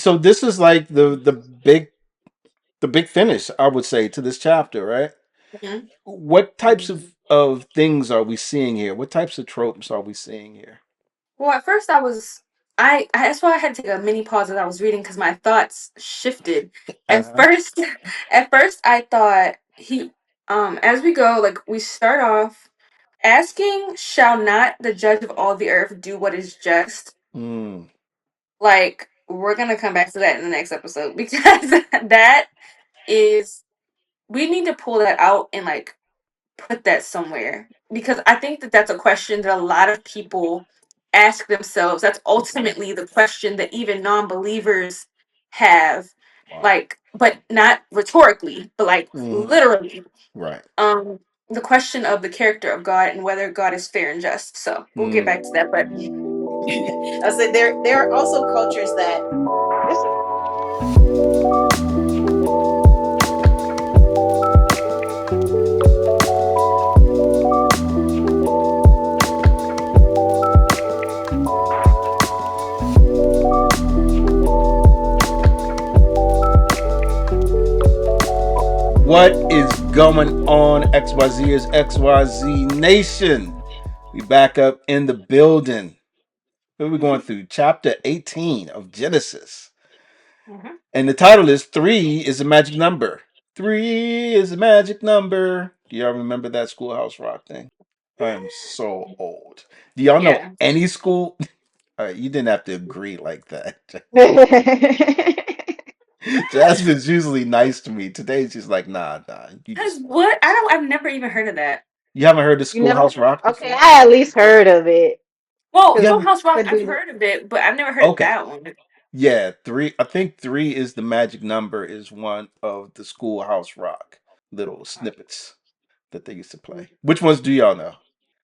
So this is like the big finish, I would say, to this chapter, right? Mhm. What types of things are we seeing here? What types of tropes are we seeing here? Well, at first I that's why I had to take a mini pause as I was reading because my thoughts shifted. At Uh-huh. first, at first I thought he as we go, like we start off asking, shall not the judge of all the earth do what is just? Mm, Like we're gonna come back to that in the next episode because that is we need to pull that out and like put that somewhere because I think that that's a question that a lot of people ask themselves. That's ultimately the question that even non-believers have, wow. like, but not rhetorically, but like Hmm. literally. Right. Um, the question of the character of God and whether God is fair and just. So we'll get Mm. back to that, but I said there are also cultures that this is What is going on, XYZers, XYZ Nation? We back up in the building. We're going through chapter 18 of Genesis. Mhm. And the title is Three is a Magic Number. Three is a magic number. Do y'all remember that Schoolhouse Rock thing? I am so old. Do y'all know Yeah. any school? All right, you didn't have to agree like that. Jasmine's usually nice to me. Today she's like, nah, you Cause just what? I've never even heard of that. you haven't heard of you never Schoolhouse Rock okay, before? I at least heard of it Well, You because haven't. Schoolhouse Rock, the I've dude heard of it, but I've never heard of Okay. that one. Yeah, three. I think three is the magic number. Is one of the Schoolhouse Rock little snippets that they used to play. Which ones do y'all know?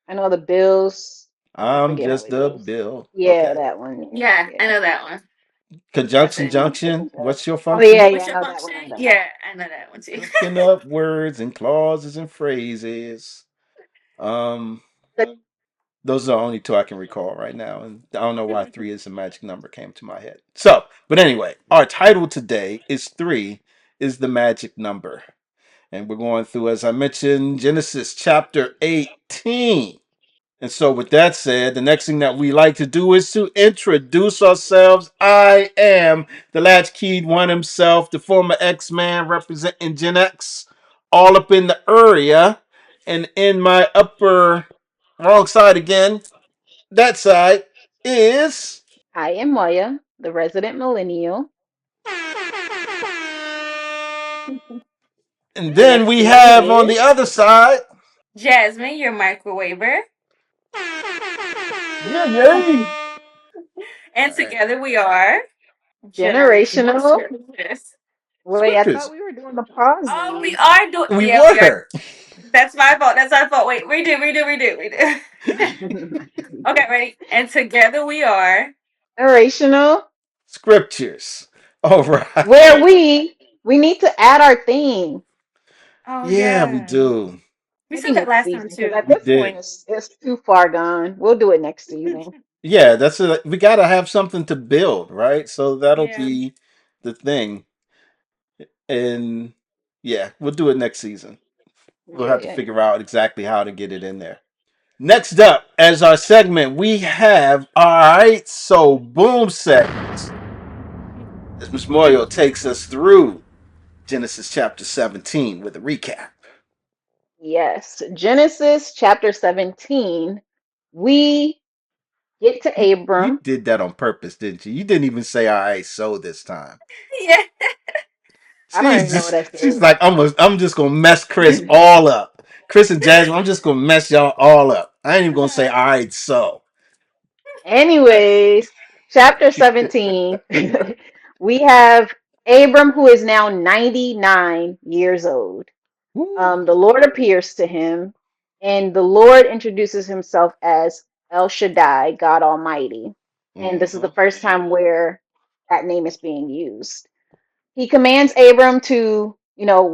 I know the Bills. I I'm forget how just it a goes. Bill. Yeah, Okay. that one. Yeah, Yeah, I yeah. know that one. That's Conjunction it. junction. What's your Oh yeah, function? yeah, What's I your know that one. I function? know that one. Yeah, I know that one too. Hooking up words and clauses and phrases. Um, The- those are the only two I can recall right now, and I don't know why three is a magic number came to my head. So, but anyway, our title today is three is the magic number. And we're going through, as I mentioned, Genesis chapter 18. And so, with that said, the next thing that we like to do is to introduce ourselves. I am the latchkeyed one himself, the former X Man representing Gen X, all up in the area. And in my upper, wrong side again, that side is. I am Moya, the resident millennial. And And then next we to me have on the is other side. Jasmine, your microwaver. Yeah, yeah. And All right. together we are generational generational. scriptures. Wait, I thought Scriptures. we were doing the Oh, we pausing. are doing. We Yeah, we are. were. That's my fault. That's our fault. Wait, we do. Okay, ready? And together we are. Generational, Scriptures. All where right. we need to add our theme. Oh Yeah, we yeah, do. we Maybe said that next last time season, because at too. We this point did. it's too far gone. We'll do it next season. Yeah, that's a, we got to have something to build, right? So that'll Yeah. be the thing. And yeah, we'll do it next season. We'll Yeah, have to yeah. figure out exactly how to get it in there. Next up, as our segment, we have Aight So Boom segment. As Miss Moyo takes us through Genesis chapter 17 with a recap. Yes. Genesis chapter 17. We get to You Abram. did that on purpose, didn't you? You didn't even say "Aight so" this time. Yeah. I don't even know what I She's said. like, I'm just gonna mess Chris all up. Chris and Jasmine, I'm just gonna mess y'all all up. I ain't even gonna say "all right, so." Anyways, chapter 17. We have Abram, who is now 99 years old. Woo. The Lord appears to him, and the Lord introduces himself as El Shaddai, God Almighty. And this is the Mm-hmm. first time where that name is being used. He commands Abram to,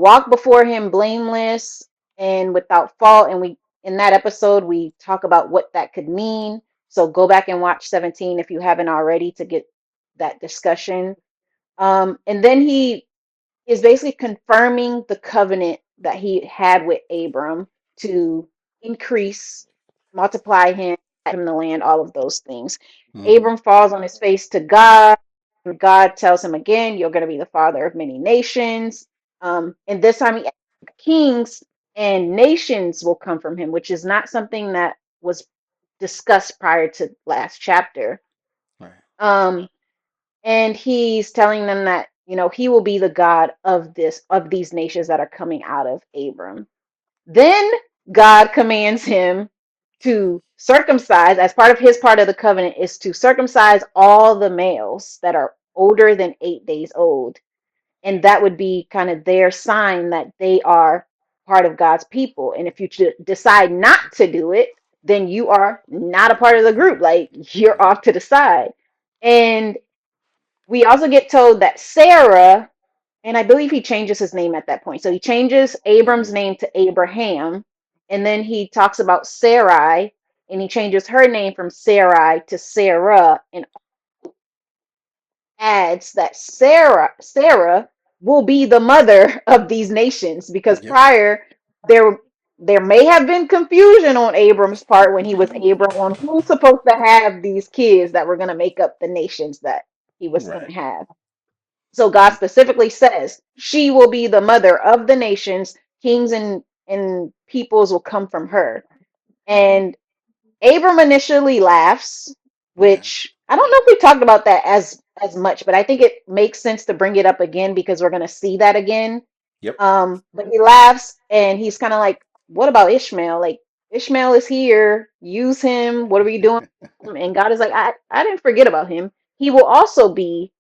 walk before him blameless and without fault. And we, in that episode, we talk about what that could mean. So go back and watch 17 if you haven't already to get that discussion. And then he is basically confirming the covenant that he had with Abram to increase, multiply him, give him the land, all of those things. Hmm. Abram falls on his face to God. And God tells him again, "You're going to be the father of many nations." And this time, kings and nations will come from him, which is not something that was discussed prior to last chapter. Right. Um, and he's telling them that he will be the God of these nations that are coming out of Abram. Then God commands him to circumcise, as part of his part of the covenant is to circumcise all the males that are older than 8 days old, and that would be kind of their sign that they are part of God's people. And if you decide not to do it, then you are not a part of the group, like you're Right. off to the side. And we also get told that Sarah, and I believe he changes his name at that point. So he changes Hmm. Abram's name to Abraham, and then he talks about Sarai, and he changes her name from Sarai to Sarah, and adds that Sarah will be the mother of these nations, because Yep. prior there there may have been confusion on Abram's part when he was Abram on who's supposed to have these kids that were going to make up the nations that he was going Right. to have. So God specifically says she will be the mother of the nations, kings and peoples will come from her. And Abram initially laughs, Yeah. which I don't know if we talked about that as much, but I think it makes sense to bring it up again because we're going to see that again. Yep. But he laughs and he's kind of like, "What about Ishmael? Like Ishmael is here. Use him. What are we doing?" And God is like, I didn't forget about him. He will also be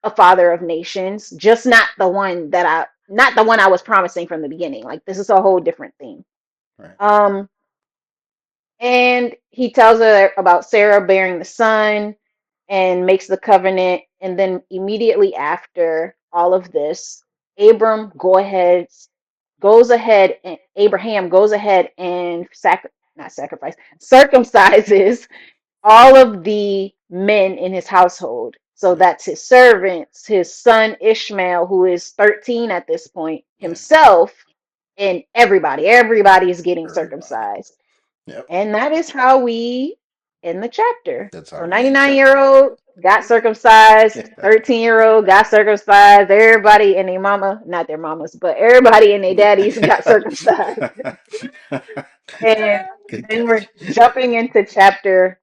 a father of nations, just not the one I was promising from the beginning. Like this is a whole different thing. Right. Um, and he tells her about Sarah bearing the son and makes the covenant. And then immediately after all of this, goes ahead, and Abraham goes ahead and not sacrifice, circumcises all of the men in his household. So Right. that's his servants, his son Ishmael, who is 13 at this point, Yeah. himself, and everybody. Everybody is getting Everybody. circumcised. Yep. And that is how we end the chapter. That's how So we end 99-year-old chapter. year old got circumcised, 13-year-old got circumcised, everybody and their mama, not their mamas, but everybody and their daddies got circumcised. And Good then we're catch. jumping into chapter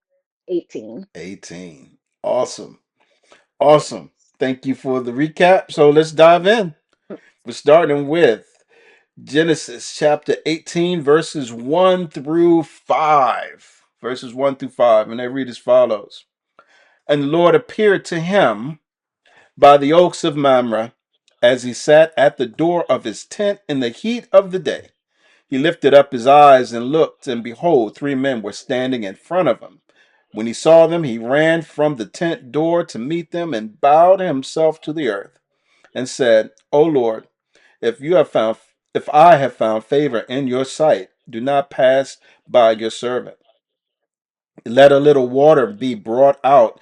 18. 18. Awesome. Awesome. Thank you for the recap. So let's dive in. We're starting with Genesis chapter 18, verses 1 through 5. Verses 1 through 5. And they read as follows. And the Lord appeared to him by the oaks of Mamre as he sat at the door of his tent in the heat of the day. He lifted up his eyes and looked, and behold, three men were standing in front of him. When he saw them, he ran from the tent door to meet them and bowed himself to the earth and said, O Lord, if you have found if I have found favor in your sight, do not pass by your servant. Let a little water be brought out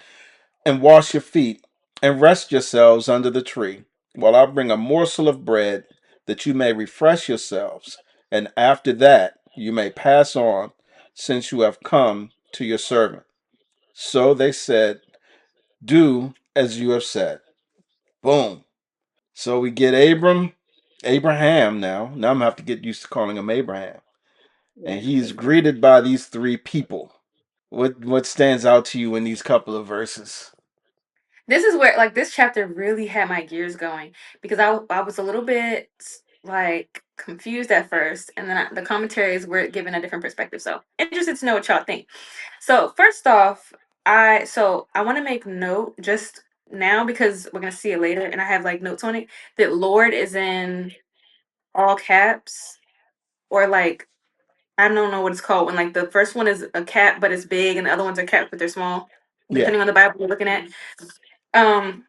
and wash your feet and rest yourselves under the tree, while I bring a morsel of bread that you may refresh yourselves, and after that you may pass on, since you have come to your servant. So they said, do as you have said. Boom. So we get Abraham now. Now I'm gonna have to get used to calling him Abraham. And Yes, he's Abraham. greeted by these three people. What stands out to you in these couple of verses? This is where like this chapter really had my gears going because I was a little bit like confused at first, and then the commentaries were given a different perspective. So interested to know what y'all think. So first off, I want to make note just now because we're gonna see it later, and I have like notes on it that Lord is in all caps, or like I don't know what it's called when like the first one is a cap but it's big and the other ones are caps but they're small, Yeah. depending on the Bible you're looking at. Um,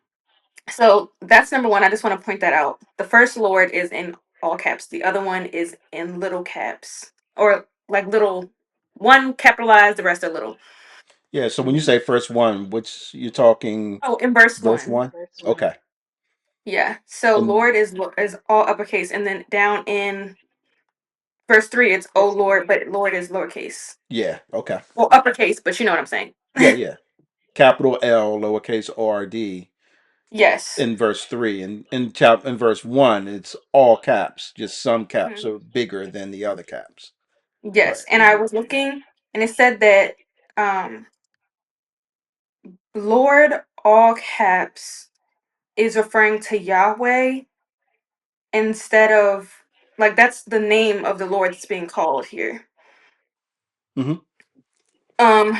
so that's number one. I just want to point that out. The first Lord is in all caps. The other one is in little caps, or like little, one capitalized, the rest are little. Yeah, so when you Mm-hmm. say first one, which you're talking Oh, in verse verse one. one? Verse 1. Okay. Yeah. So And Lord is all uppercase, and then down in verse 3, it's oh Lord, but Lord is lowercase. yeah, okay. Well, uppercase, but you know what I'm saying. Yeah, yeah. Capital L, lowercase R D Yes. in verse 3. And in verse 1, it's all caps. Just some caps Mhm. are bigger than the other caps. Yes. Right. And I was looking, and it said that um Lord all caps is referring to Yahweh instead of, like, that's the name of the Lord that's being called here. Mm-hmm.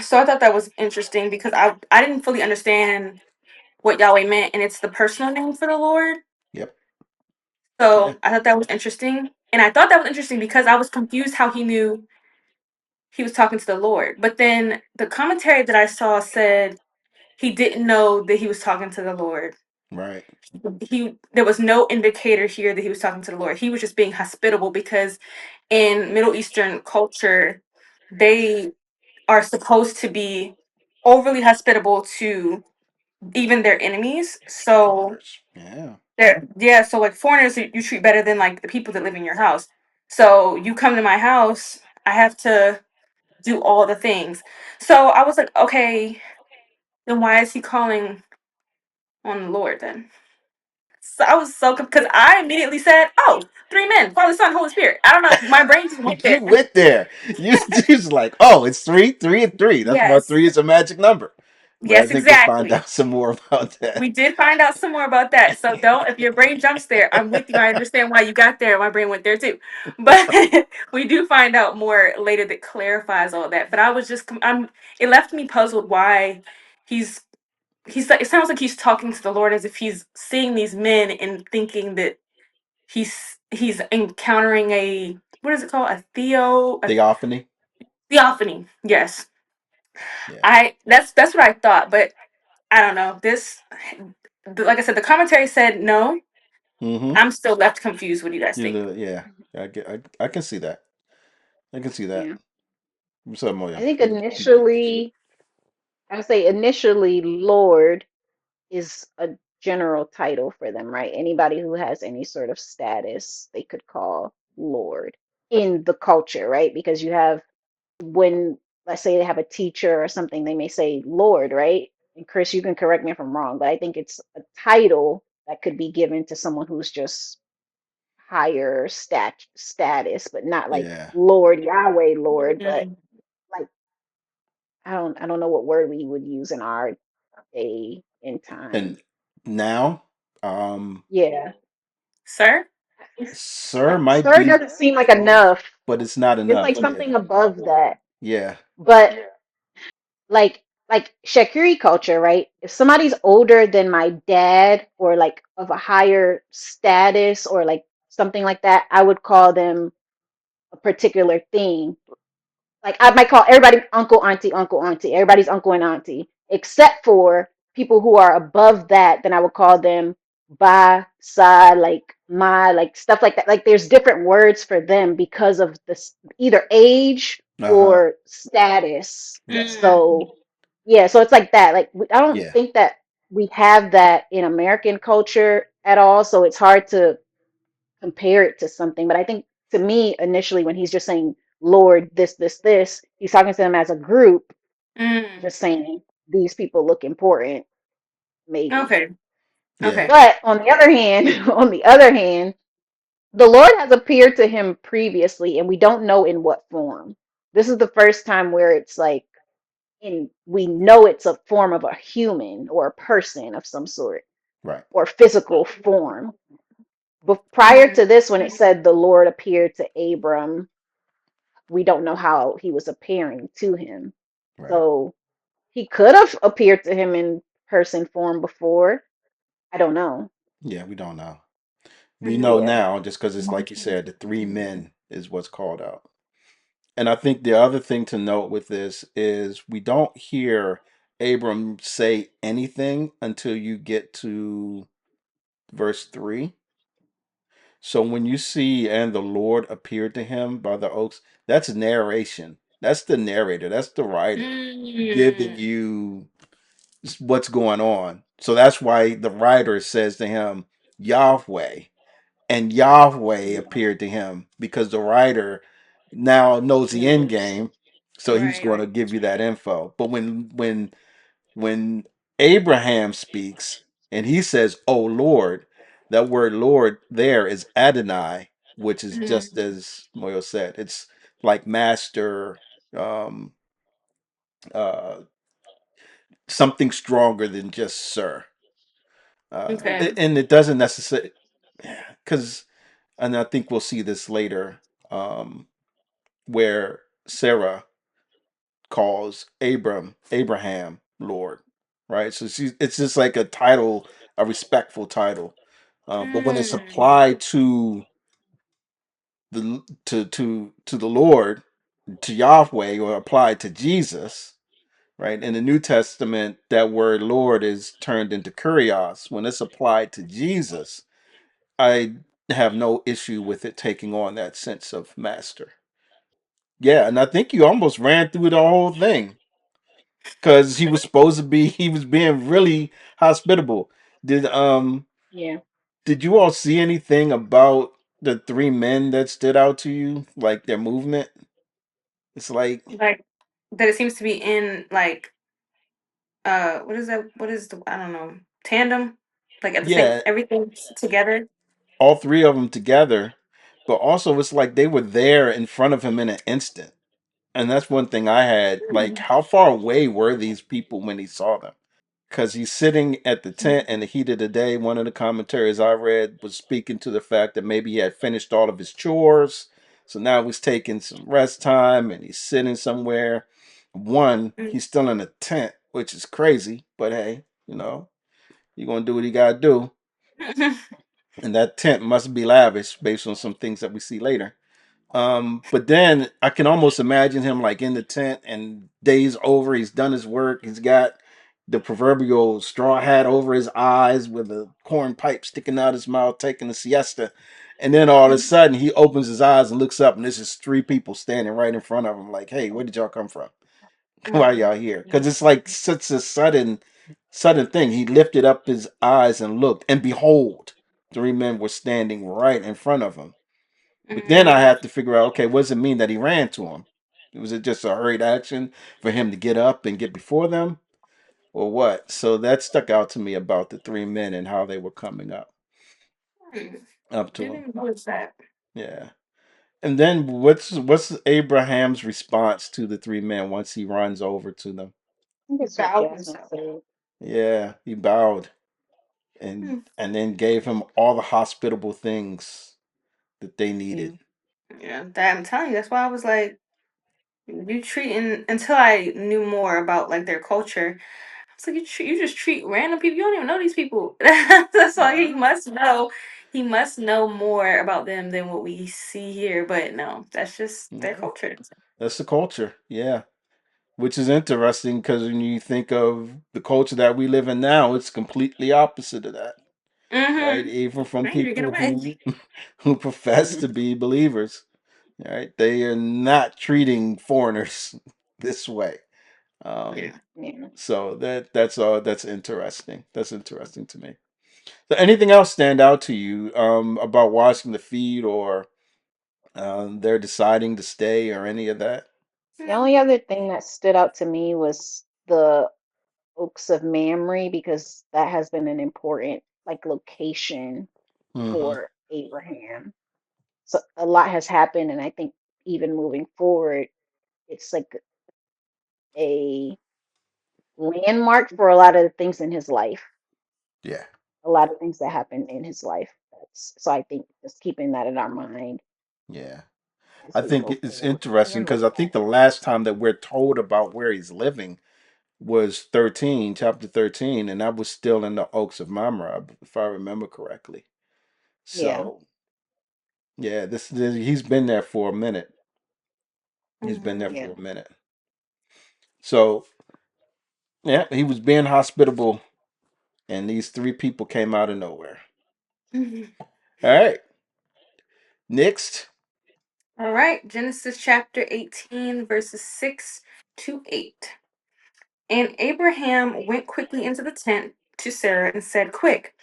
So I thought that was interesting because I didn't fully understand what Yahweh meant, and it's the personal name for the Lord. Yep. Yeah. So I thought that was interesting. And I thought that was interesting because I was confused how he knew he was talking to the Lord. But then the commentary that I saw said he didn't know that he was talking to the Lord. Right. He There was no indicator here that he was talking to the Lord. He was just being hospitable because in Middle Eastern culture, they are supposed to be overly hospitable to even their enemies. So Foreigners. Yeah. yeah, so like foreigners you treat better than like the people that live in your house. So you come to my house, I have to do all the things. So I was like, okay, then why is he calling on the Lord then? So I was so because I immediately said, "Oh, three men, Father, Son, Holy Spirit." I don't know, my brain just went You there. went there. You just like, oh, it's three, three, and three. That's why Yes, three is a magic number. But I yes, think we'll find exactly. out some more about We that. did find out some more about that. So don't, if your brain jumps there, I'm with you. I understand why you got there. My brain went there too. But we do find out more later that clarifies all that. But I was just, it left me puzzled why he's, it sounds like he's talking to the Lord as if he's seeing these men and thinking that he's encountering a, what is it called? A Theophany. theophany. Yes. Yeah. That's what I thought, but I don't know. Like I said, the commentary said no. Mm-hmm. I'm still left confused. What do you guys think? Yeah. I can see that. I can see that. Yeah. What's up, I Moya? think I would say initially, Lord is a general title for them, right? Anybody who has any sort of status, they could call Lord in the culture, right? Because you have, when, let's say they have a teacher or something, they may say Lord, right? And Chris, you can correct me if I'm wrong, but I think it's a title that could be given to someone who's just higher status, but not like Yeah. Lord Yahweh, Lord, but Mm. like I don't know what word we would use in our day and time. And now, um, Yeah. Sir? sir might Sir be doesn't seem like enough. but it's not It's enough. like Yeah. something above that. Yeah. But like Shakiri culture, right? If somebody's older than my dad or like of a higher status or like something like that, I would call them a particular thing. Like I might call everybody uncle, auntie, uncle, auntie. Everybody's uncle and auntie, except for people who are above that. Then I would call them ba, sa, like ma, like stuff like that. Like there's different words for them because of this either age Uh-huh. or status. Right. Mm. So yeah, so it's like that. Like I don't Yeah. think that we have that in American culture at all. So it's hard to compare it to something. But I think to me, initially, when he's just saying, Lord, this, he's talking to them as a group, Mm. just saying, these people look important, maybe. Okay. Yeah. Okay. But on the other hand, on the other hand, the Lord has appeared to him previously, and we don't know in what form. This is the first time where it's like, we know it's a form of a human or a person of some sort Right. or physical form. But prior Mm. to this, when it said the Lord appeared to Abram, we don't know how he was appearing to him. Right. So he could have appeared to him in person form before. I don't know. Yeah, we don't know. We know Mm. Yeah. now just because it's like you said, the three men is what's called out. And I think the other thing to note with this is we don't hear Abram say anything until you get to verse 3. So when you see, and the Lord appeared to him by the oaks, that's narration. That's the narrator. That's the writer giving Mm. you what's going on. So that's why the writer says to him, Yahweh, and Yahweh appeared to him because the writer now knows the end Knows. game, so he's Right. going to give you that info. But when Abraham speaks and he says, "Oh Lord," that word "Lord" there is Adonai, which is just Mhm. as Moyo said. It's like master, um, uh, something stronger than just sir. Okay. And it doesn't necessarily, because, and I think we'll see this later, um, where Sarah calls Abraham Lord, right? So it's just like a title, a respectful title. But when it's Mm. applied to the Lord, to Yahweh, or applied to Jesus, right? In the New Testament, that word Lord is turned into kurios. When it's applied to Jesus, I have no issue with it taking on that sense of master. Yeah, and I think you almost ran through the whole thing because he was supposed to be. He was being really hospitable. Did um Yeah. did you all see anything about the three men that stood out to you, like their movement? It's like, Like that it seems to be in like what is that? What is the I don't know tandem? Like at the same yeah, everything's together. all three of them together, but also it's like they were there in front of him in an instant. And that's one thing I had. Like, Hmm. how far away were these people when he saw them? Because he's sitting at the tent in the heat of the day. One of the commentaries I read was speaking to the fact that maybe he had finished all of his chores. So now he's taking some rest time and he's sitting somewhere. One, he's still in a tent, which is crazy, but hey, you're going to do what you got to do. And that tent must be lavish based on some things that we see later. But then I can almost imagine him like in the tent and days over, he's done his work. He's got the proverbial straw hat over his eyes with a corn pipe sticking out his mouth, taking a siesta. And then all of a sudden he opens his eyes and looks up and there's just three people standing right in front of him, like, hey, where did y'all come from? Why are y'all here? Because it's like such a sudden thing. He lifted up his eyes and looked, and behold, three men were standing right in front of him. But then I Mm. have to figure out, okay, what does it mean that he ran to him? Was it just a hurried action for him to get up and get before them, or what? So that stuck out to me about the three men and how they were coming Mm. up to Didn't him. even notice that. Yeah. And then what's Abraham's response to the three men once he runs over to them? I think He it's what bowed Jasmine himself. said. Yeah, he bowed and Mm. and then gave him all the hospitable things that they needed. Yeah. Yeah, that I'm telling you. That's why I was like, you treating until I knew more about like their culture. It's like you just treat random people. You don't even know these people. That's why he Mhm. must know. He must know more about them than what we see here. But no, that's just their Yeah, culture. that's the culture. Yeah. Which is interesting because when you think of the culture that we live in now, it's completely opposite of that, right? Mm-hmm. Even from Stranger, get people away. who profess to be believers, right? They are not treating foreigners this way. Um, Yeah. Yeah. so that's interesting. That's interesting to me. So anything else stand out to you about watching the feed or they're deciding to stay or any of that? The only other thing that stood out to me was the Oaks of Mamre because that has been an important like location Hmm. for Abraham. So a lot has happened, and I think even moving forward, it's like a landmark for a lot of the things in his life, Yeah. a lot of things that happened in his life. So I think just keeping that in our mind Yeah. as I we think go it's forward interesting and because look I back. think the last time that we're told about where he's living was 13, chapter 13, and that was still in the Oaks of Mamre, if I remember correctly. Yeah, So, yeah, this he's been there for a minute. He's been there Mm-hmm. yeah. for a minute. So, yeah, he was being hospitable, and these three people came out of nowhere. All right, next. All right. Genesis chapter 18, verses 6 to 8. And Abraham went quickly into the tent to Sarah and said, Quick,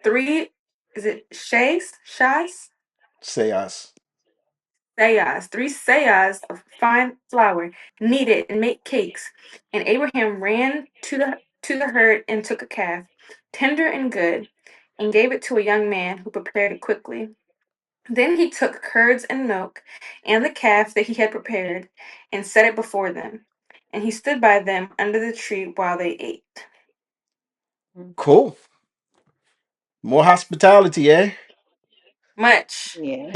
three is it Shais? Say us. Seahs, 3 seahs of fine flour, kneaded and make cakes. And Abraham ran to the herd and took a calf, tender and good, and gave it to a young man who prepared it quickly. Then he took curds and milk, and the calf that he had prepared, and set it before them. And he stood by them under the tree while they ate. Mm. Cool. More hospitality, eh? Much. Yeah.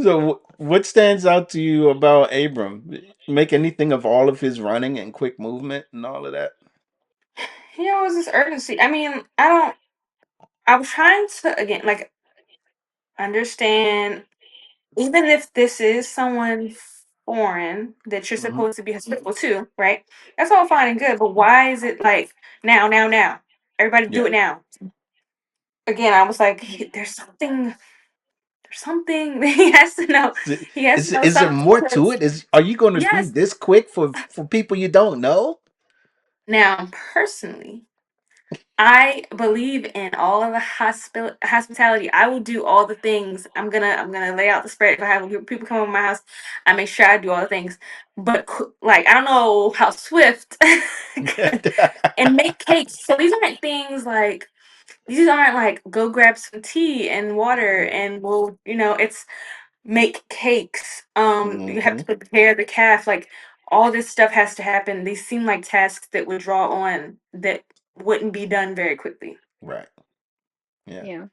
So, what stands out to you about Abram? Make anything of all of his running and quick movement and all of that? Here was this urgency. I mean, I don't. I was trying to again, like, understand. Even if this is someone foreign that you're Hmm. supposed to be hospitable to, right? That's all fine and good, but why is it like now, now, now? Everybody do Yeah. it now. Again, I was like, there's something he has to know. He has to know Is there something more to because it? Is Are you going to be yes. this quick for people you don't know? Now, personally, I believe in all of the hospitality. I will do all the things. I'm gonna lay out the spread. If I have people come over my house, I make sure I do all the things. But like I don't know how swift and make cakes. So these aren't like go grab some tea and water and we'll it's make cakes. You have Hmm. to prepare the calf. Like all this stuff has to happen. These seem like tasks that would draw on that wouldn't be done very quickly. Right. Yeah. Yeah.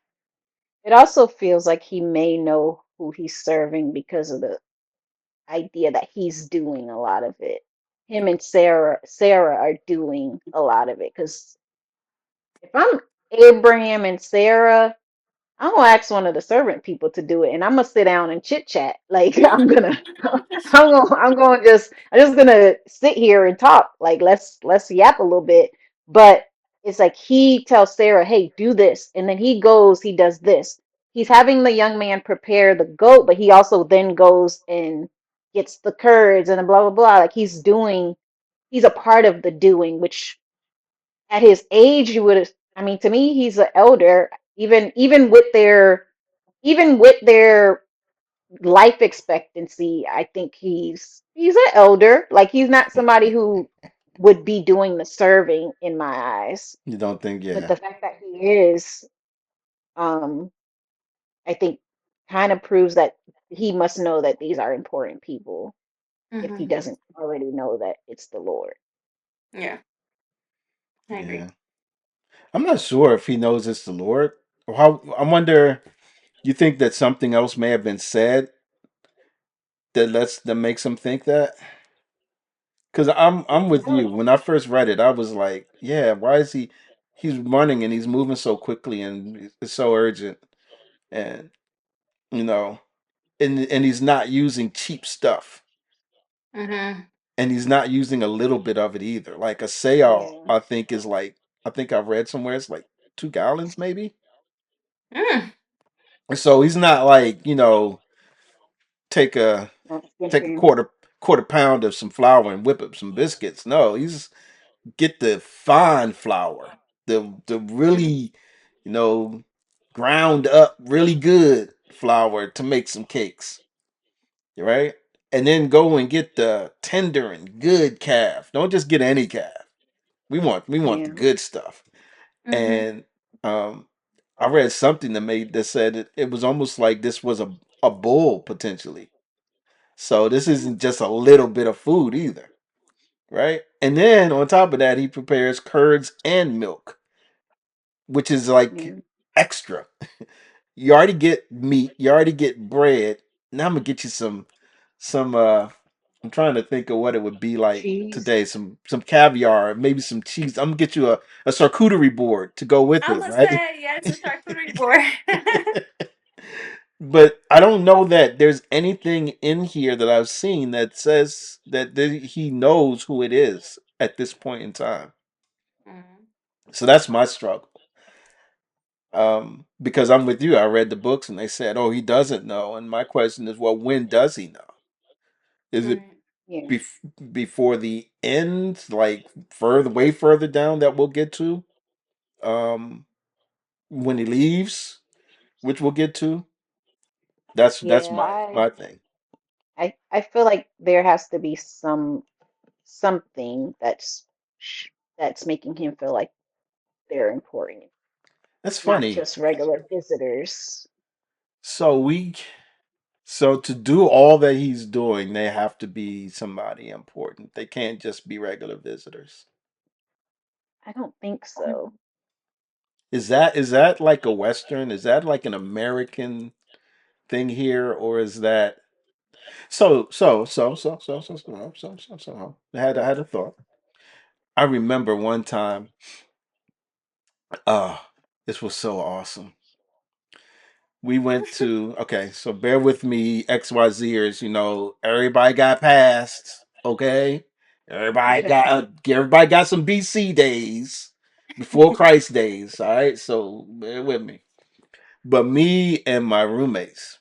It also feels like he may know who he's serving because of the idea that he's doing a lot of it. Him and Sarah are doing a lot of it. Because if I'm Abraham and Sarah, I'm gonna ask one of the servant people to do it, and I'm gonna sit down and chit chat. Like I'm just gonna sit here and talk. Like let's yap a little bit. But it's like he tells Sarah, "Hey, do this," and then he goes, he does this. He's having the young man prepare the goat, but he also then goes and gets the curds and blah blah blah. Like he's a part of the doing, which at his age you would have. I mean, to me, he's an elder. Even with their life expectancy, I think he's an elder. Like he's not somebody who would be doing the serving in my eyes. You don't think? But Yeah. the fact that he is, um, I think, kind of proves that he must know that these are important people. If he Hmm. doesn't already know that it's the Lord. Yeah, I agree. Yeah. I'm not sure if he knows it's the Lord. Or how I wonder. You think that something else may have been said that makes him think that? Because I'm with you. When I first read it, I was like, yeah, why is he? He's running and he's moving so quickly and it's so urgent, and you know, and he's not using cheap stuff, Hmm. and he's not using a little bit of it either. Like a sayal, Yeah. I think is like I think I've read somewhere it's like 2 gallons maybe. Mm. So he's not like take a Not take a skimping. quarter pound of some flour and whip up some biscuits. No, he's get the fine flour, the really, you know, ground up really good flour to make some cakes, right? And then go and get the tender and good calf. Don't just get any calf. We want the Yeah. good stuff. Hmm. And um, I read something that said it was almost like this was a bull potentially. So this isn't just a little bit of food either, right? And then on top of that, he prepares curds and milk, which is like Yeah. extra. You already get meat, you already get bread. Now I'm gonna get you some I'm trying to think of what it would be like Cheese. today. Some caviar, maybe some cheese. I'm gonna get you a charcuterie board to go with I'm it, gonna right? say yes, a charcuterie board. But I don't know that there's anything in here that I've seen that says that he knows who it is at this point in time. Mhm. So that's my struggle. Because I'm with you. I read the books and they said, "Oh, he doesn't know." And my question is, well, when does he know? Is it Right. Yeah. before the end, like way further down that we'll get to? Um, when he leaves, which we'll get to. That's Yeah, my thing. I feel like there has to be something that's making him feel like they're important, That's not funny. just regular visitors. So we so to do all that he's doing, they have to be somebody important. They can't just be regular visitors. I don't think so. Is that like a Western? Is that like an American thing here, or is that I had a thought. I remember one time, uh, this was so awesome. We went to, okay, so bear with me, XYZers, everybody got passed, okay? Everybody got some BC days before Christ days, all right? So bear with me. But me and my roommates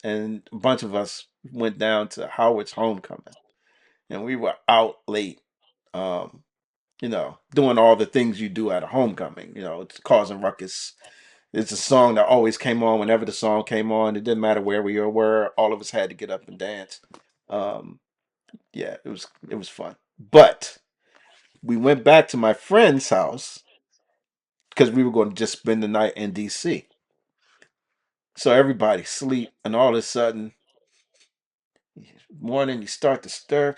and a bunch of us went down to Howard's homecoming, and we were out late, um, doing all the things you do at a homecoming, it's causing ruckus. It's a song that always came on whenever the song came on. It didn't matter where we were. All of us had to get up and dance. Um, yeah, it was fun. But we went back to my friend's house because we were going to just spend the night in DC. So everybody sleep, and all of a sudden, morning you start to stir,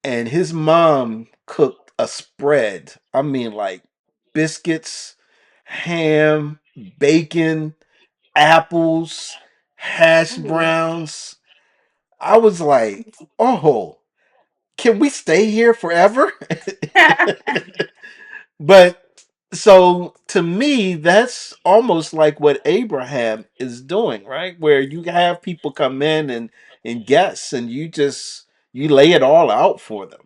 and his mom cooked a spread. I mean, like biscuits, ham, bacon, apples, hash Ooh. browns. I was like, oh, can we stay here forever? But so to me, that's almost like what Abraham is doing, right? Where you have people come in and guests, and you lay it all out for them.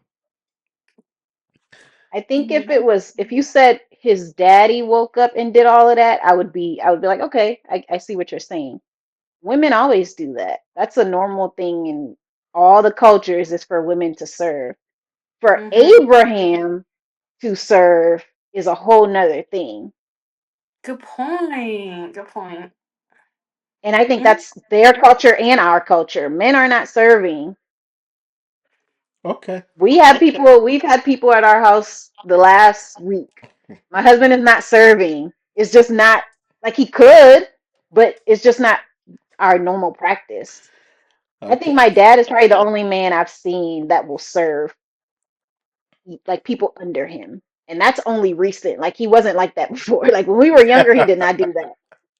I think if you said his daddy woke up and did all of that, I would be like, okay, I see what you're saying. Women always do that. That's a normal thing in all the cultures is for women to serve. For Mm-hmm. Abraham to serve is a whole nother thing. Good point. Good point. And I think Mm. that's their culture and our culture. Men are not serving. Okay. We've had people at our house the last week. My husband is not serving. It's just not like he could, but it's just not our normal practice. I think Okay. my dad is probably the only man I've seen that will serve like people under him. And that's only recent. Like he wasn't like that before. Like when we were younger, he did not do that.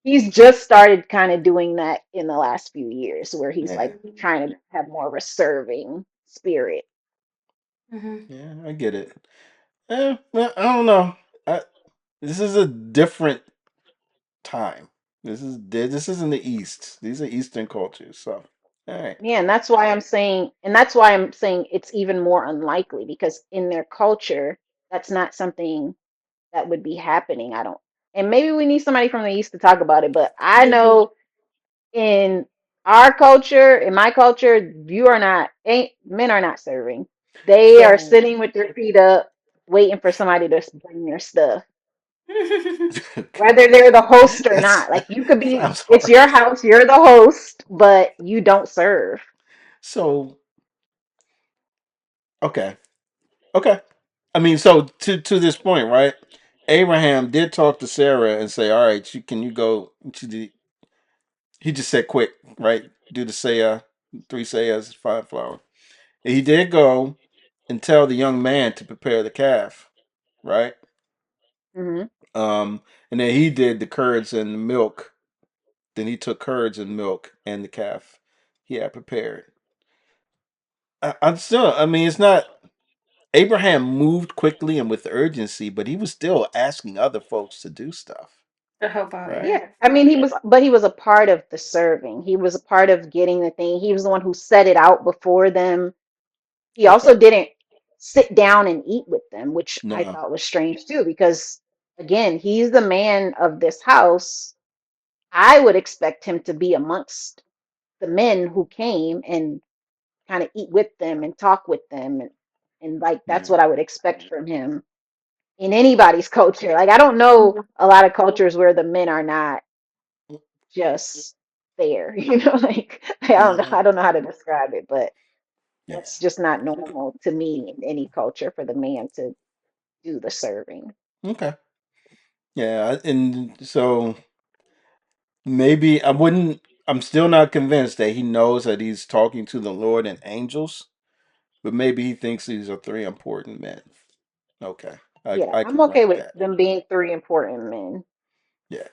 He's just started kind of doing that in the last few years where he's Yeah. like trying to have more of a serving spirit. Mm-hmm. Yeah, I get it. Well, I don't know. This is a different time. This isn't the East. These are Eastern cultures. So, all right. Yeah, and that's why I'm saying it's even more unlikely because in their culture, that's not something that would be happening. I don't, and maybe we need somebody from the East to talk about it, but I Maybe. know in our culture, in my culture, you are not, ain't men are not serving. They are So, sitting with their feet up, waiting for somebody to bring their stuff, whether they're the host or that's not. Like you could be, sounds it's your harsh. house, you're the host, but you don't serve. So, okay. Okay. I mean, so to this point, right? Abraham did talk to Sarah and say, "All right, can you go?" He just said, "Quick, right? Do the sayah, three sayahs, five flour." And he did go and tell the young man to prepare the calf, right? Hmm. And then he did the curds and the milk. Then he took curds and milk and the calf he had prepared. I'm still, I mean, it's not. Abraham moved quickly and with urgency, but he was still asking other folks to do stuff, To help out, right? yeah. Yeah, I mean, he was a part of the serving. He was a part of getting the thing. He was the one who set it out before them. He Okay. also didn't sit down and eat with them, which I No. thought was strange too, because again, he's the man of this house. I would expect him to be amongst the men who came and kind of eat with them and talk with them and like that's Yeah. what I would expect from him. in anybody's culture. Like I don't know a lot of cultures where the men are not just there. Like I don't know. Hmm. I don't know how to describe it, but Yeah. that's just not normal to me in any culture for the man to do the serving. Okay. Yeah, and so maybe I wouldn't. I'm still not convinced that he knows that he's talking to the Lord and angels, but maybe he thinks these are three important men. Okay, Yeah, I I'm can okay grant with that. them being three important men. Yeah.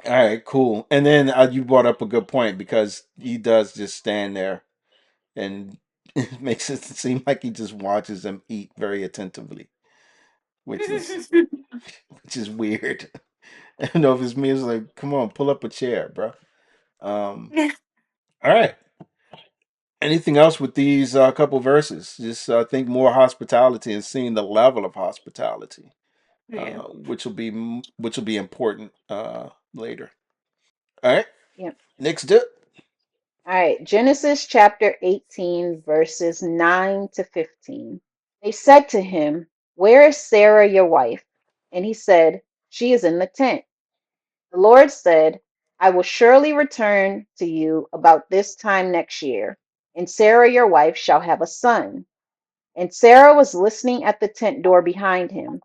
All right, cool. And then you brought up a good point because he does just stand there and it makes it seem like he just watches them eat very attentively, which is which is weird. I don't know if it's me. It's like, come on, pull up a chair, bro. Um, all right. Anything else with these couple verses? Just think more hospitality and seeing the level of hospitality, Yeah. which will be important later. All right. Yeah. Next up. All right, Genesis chapter 18, verses 9 to 15. They said to him, "Where is Sarah, your wife?" And he said, "She is in the tent." The Lord said, "I will surely return to you about this time next year, and Sarah, your wife, shall have a son." And Sarah was listening at the tent door behind him.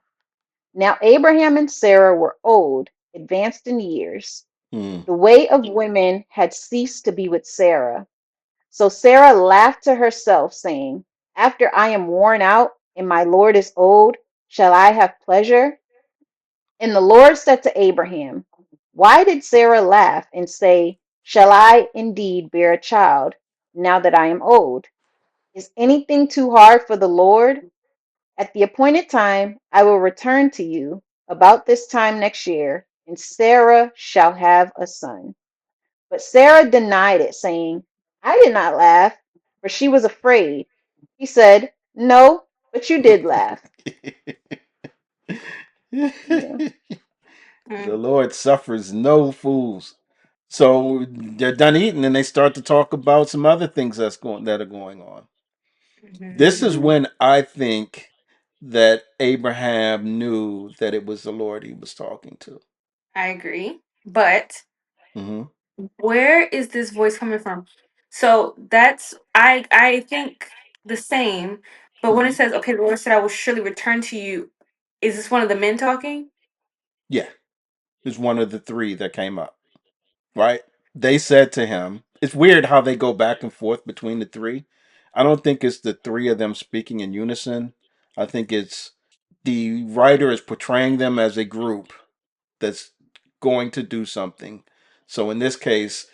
Now Abraham and Sarah were old, advanced in years. Hmm. The way of women had ceased to be with Sarah. So Sarah laughed to herself, saying, "After I am worn out and my Lord is old, shall I have pleasure?" And the Lord said to Abraham, "Why did Sarah laugh and say, 'Shall I indeed bear a child now that I am old?' Is anything too hard for the Lord? At the appointed time, I will return to you about this time next year, and Sarah shall have a son." But Sarah denied it, saying, "I did not laugh," for she was afraid. He said, "No, but you did laugh." Yeah. The Lord suffers no fools. So they're done eating and they start to talk about some other things that are going on. This is Mhm. when I think that Abraham knew that it was the Lord he was talking to. I agree. But Hmm. where is this voice coming from? So that's I think the same. But when it Hmm. says, okay, the Lord said I will surely return to you, is this one of the men talking? Yeah, it's one of the three that came up, right? They said to him, it's weird how they go back and forth between the three. I don't think it's the three of them speaking in unison. I think it's the writer is portraying them as a group that's going to do something. So in this case,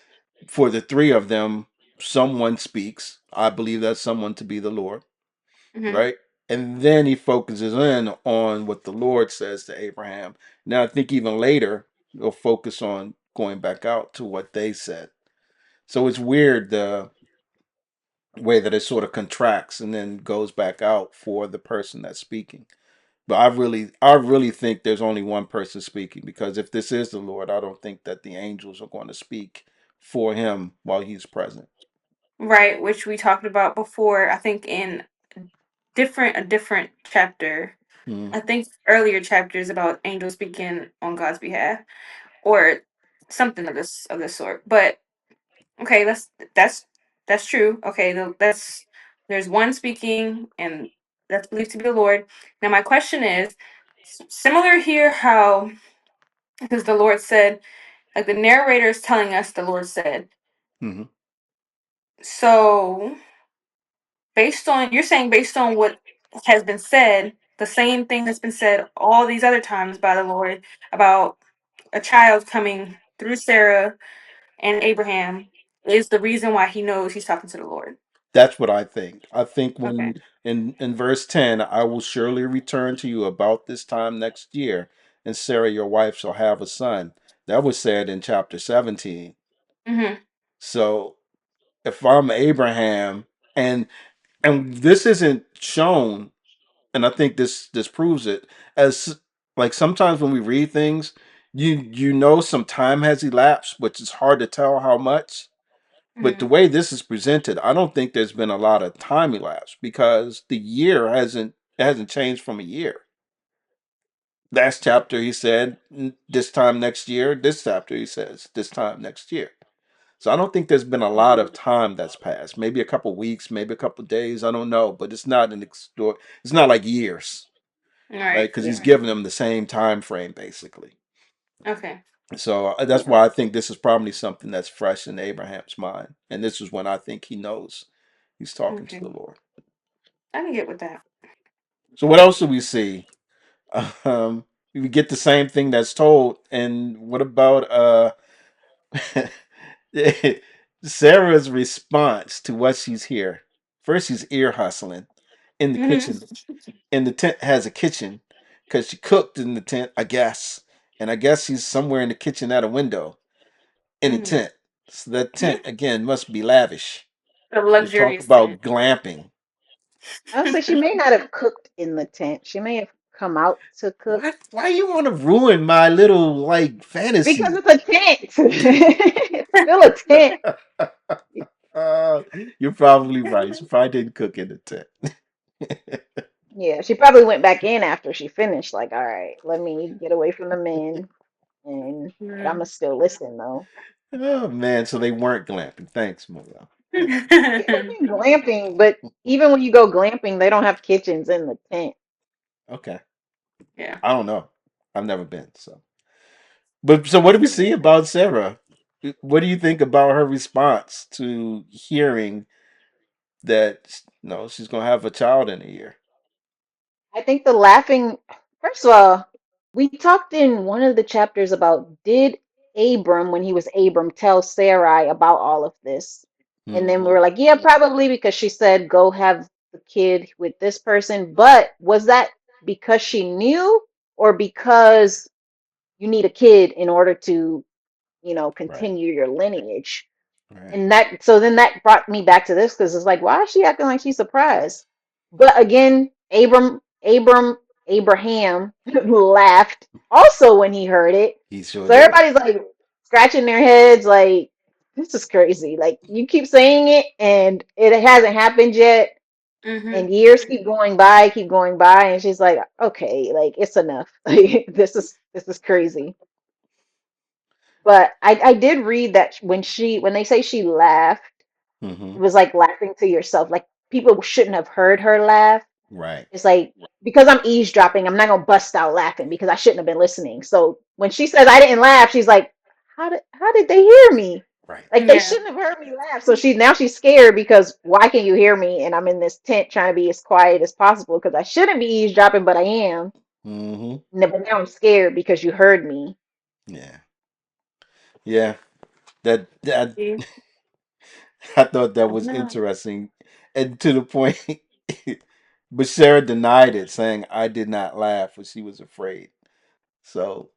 for the three of them, someone speaks. I believe that someone to be the Lord, Hmm. right? And then he focuses in on what the Lord says to Abraham. Now I think even later he'll focus on going back out to what they said. So it's weird the way that it sort of contracts and then goes back out for the person that's speaking. But I really think there's only one person speaking because if this is the Lord, I don't think that the angels are going to speak for him while he's present. Right, which we talked about before, I think in a different chapter. Mm. I think earlier chapters about angels speaking on God's behalf or something of this sort. But okay, that's that's true. Okay, that's there's one speaking, and that's believed to be the Lord. Now, my question is similar here. How because the Lord said, like the narrator is telling us, the Lord said. Hmm. So, based on you're saying, based on what has been said, the same thing that's been said all these other times by the Lord about a child coming through Sarah and Abraham is the reason why he knows he's talking to the Lord. That's what I think. I think Okay. when in verse 10, I will surely return to you about this time next year, and Sarah your wife shall have a son. That was said in chapter 17. Mhm. So if I'm Abraham and this isn't shown, and I think this proves it, as like sometimes when we read things, you know some time has elapsed, but it's hard to tell how much. But the Mhm. way this is presented, I don't think there's been a lot of time elapsed because the year hasn't. It hasn't changed from a year. Last chapter he said this time next year. This chapter he says this time next year. So I don't think there's been a lot of time that's passed. Maybe a couple weeks, maybe a couple days. I don't know, but it's not it's not like years, right? Right. Because he's Yeah. giving them the same time frame basically. Okay. So that's why I think this is probably something that's fresh in Abraham's mind, and this is when I think he knows he's talking to Okay. the Lord. I can get with that. So what else do we see? Um, we get the same thing that's told, and what about Sarah's response to what she's here? First, she's ear hustling in the kitchen. And the tent has a kitchen because she cooked in the tent, I guess. And I guess she's somewhere in the kitchen at a window in a Mm-hmm. tent. So that tent again must be lavish. The They talk luxurious about tent. glamping. I would say she may not have cooked in the tent. She may have come out to cook What? Why you want to ruin my little like because fantasy? it's a tent. It's still a tent. uh, you're probably right. She probably didn't cook in the tent. Yeah, she probably went back in after she finished. Like, all right, let me get away from the men, and but I'm Mm. gonna still listen though. Oh man, so they weren't glamping. Thanks, Miguel. It could have been glamping, but even when you go glamping, they don't have kitchens in the tent. Okay, Yeah. I don't know. I've never been, so. But so, what do we see about Sarah? What do you think about her response to hearing that no, she's gonna have a child in a year? I think the laughing, first of all, we talked in one of the chapters about did Abram, when he was Abram, tell Sarai about all of this? And then we Hmm. were like, yeah, probably because she said, go have the kid with this person. But was that because she knew or because you need a kid in order to, Right. continue your lineage? Right. And that, so then that brought me back to this because it's like, why is she acting like she's surprised? But again, Abraham laughed also when he heard it. He sure So did. everybody's like scratching their heads, like, this is crazy. Like, you keep saying it and it hasn't happened yet. Mm-hmm. And years keep going by, and she's like, okay, like it's enough. Like this is crazy. But I did read that when they say she laughed, Hmm. it was like laughing to yourself. Like people shouldn't have heard her laugh. Right. It's like because I'm eavesdropping, I'm not gonna bust out laughing because I shouldn't have been listening. So when she says I didn't laugh, she's like, how did they hear me? Right. Like they Yeah. shouldn't have heard me laugh. So she's scared because why can you hear me? And I'm in this tent trying to be as quiet as possible because I shouldn't be eavesdropping, but I am. Hmm. But now I'm scared because you heard me. Yeah. Yeah. That See? I thought that I don't was know. interesting, and to the point. But Sarah denied it, saying, "I did not laugh," but she was afraid. So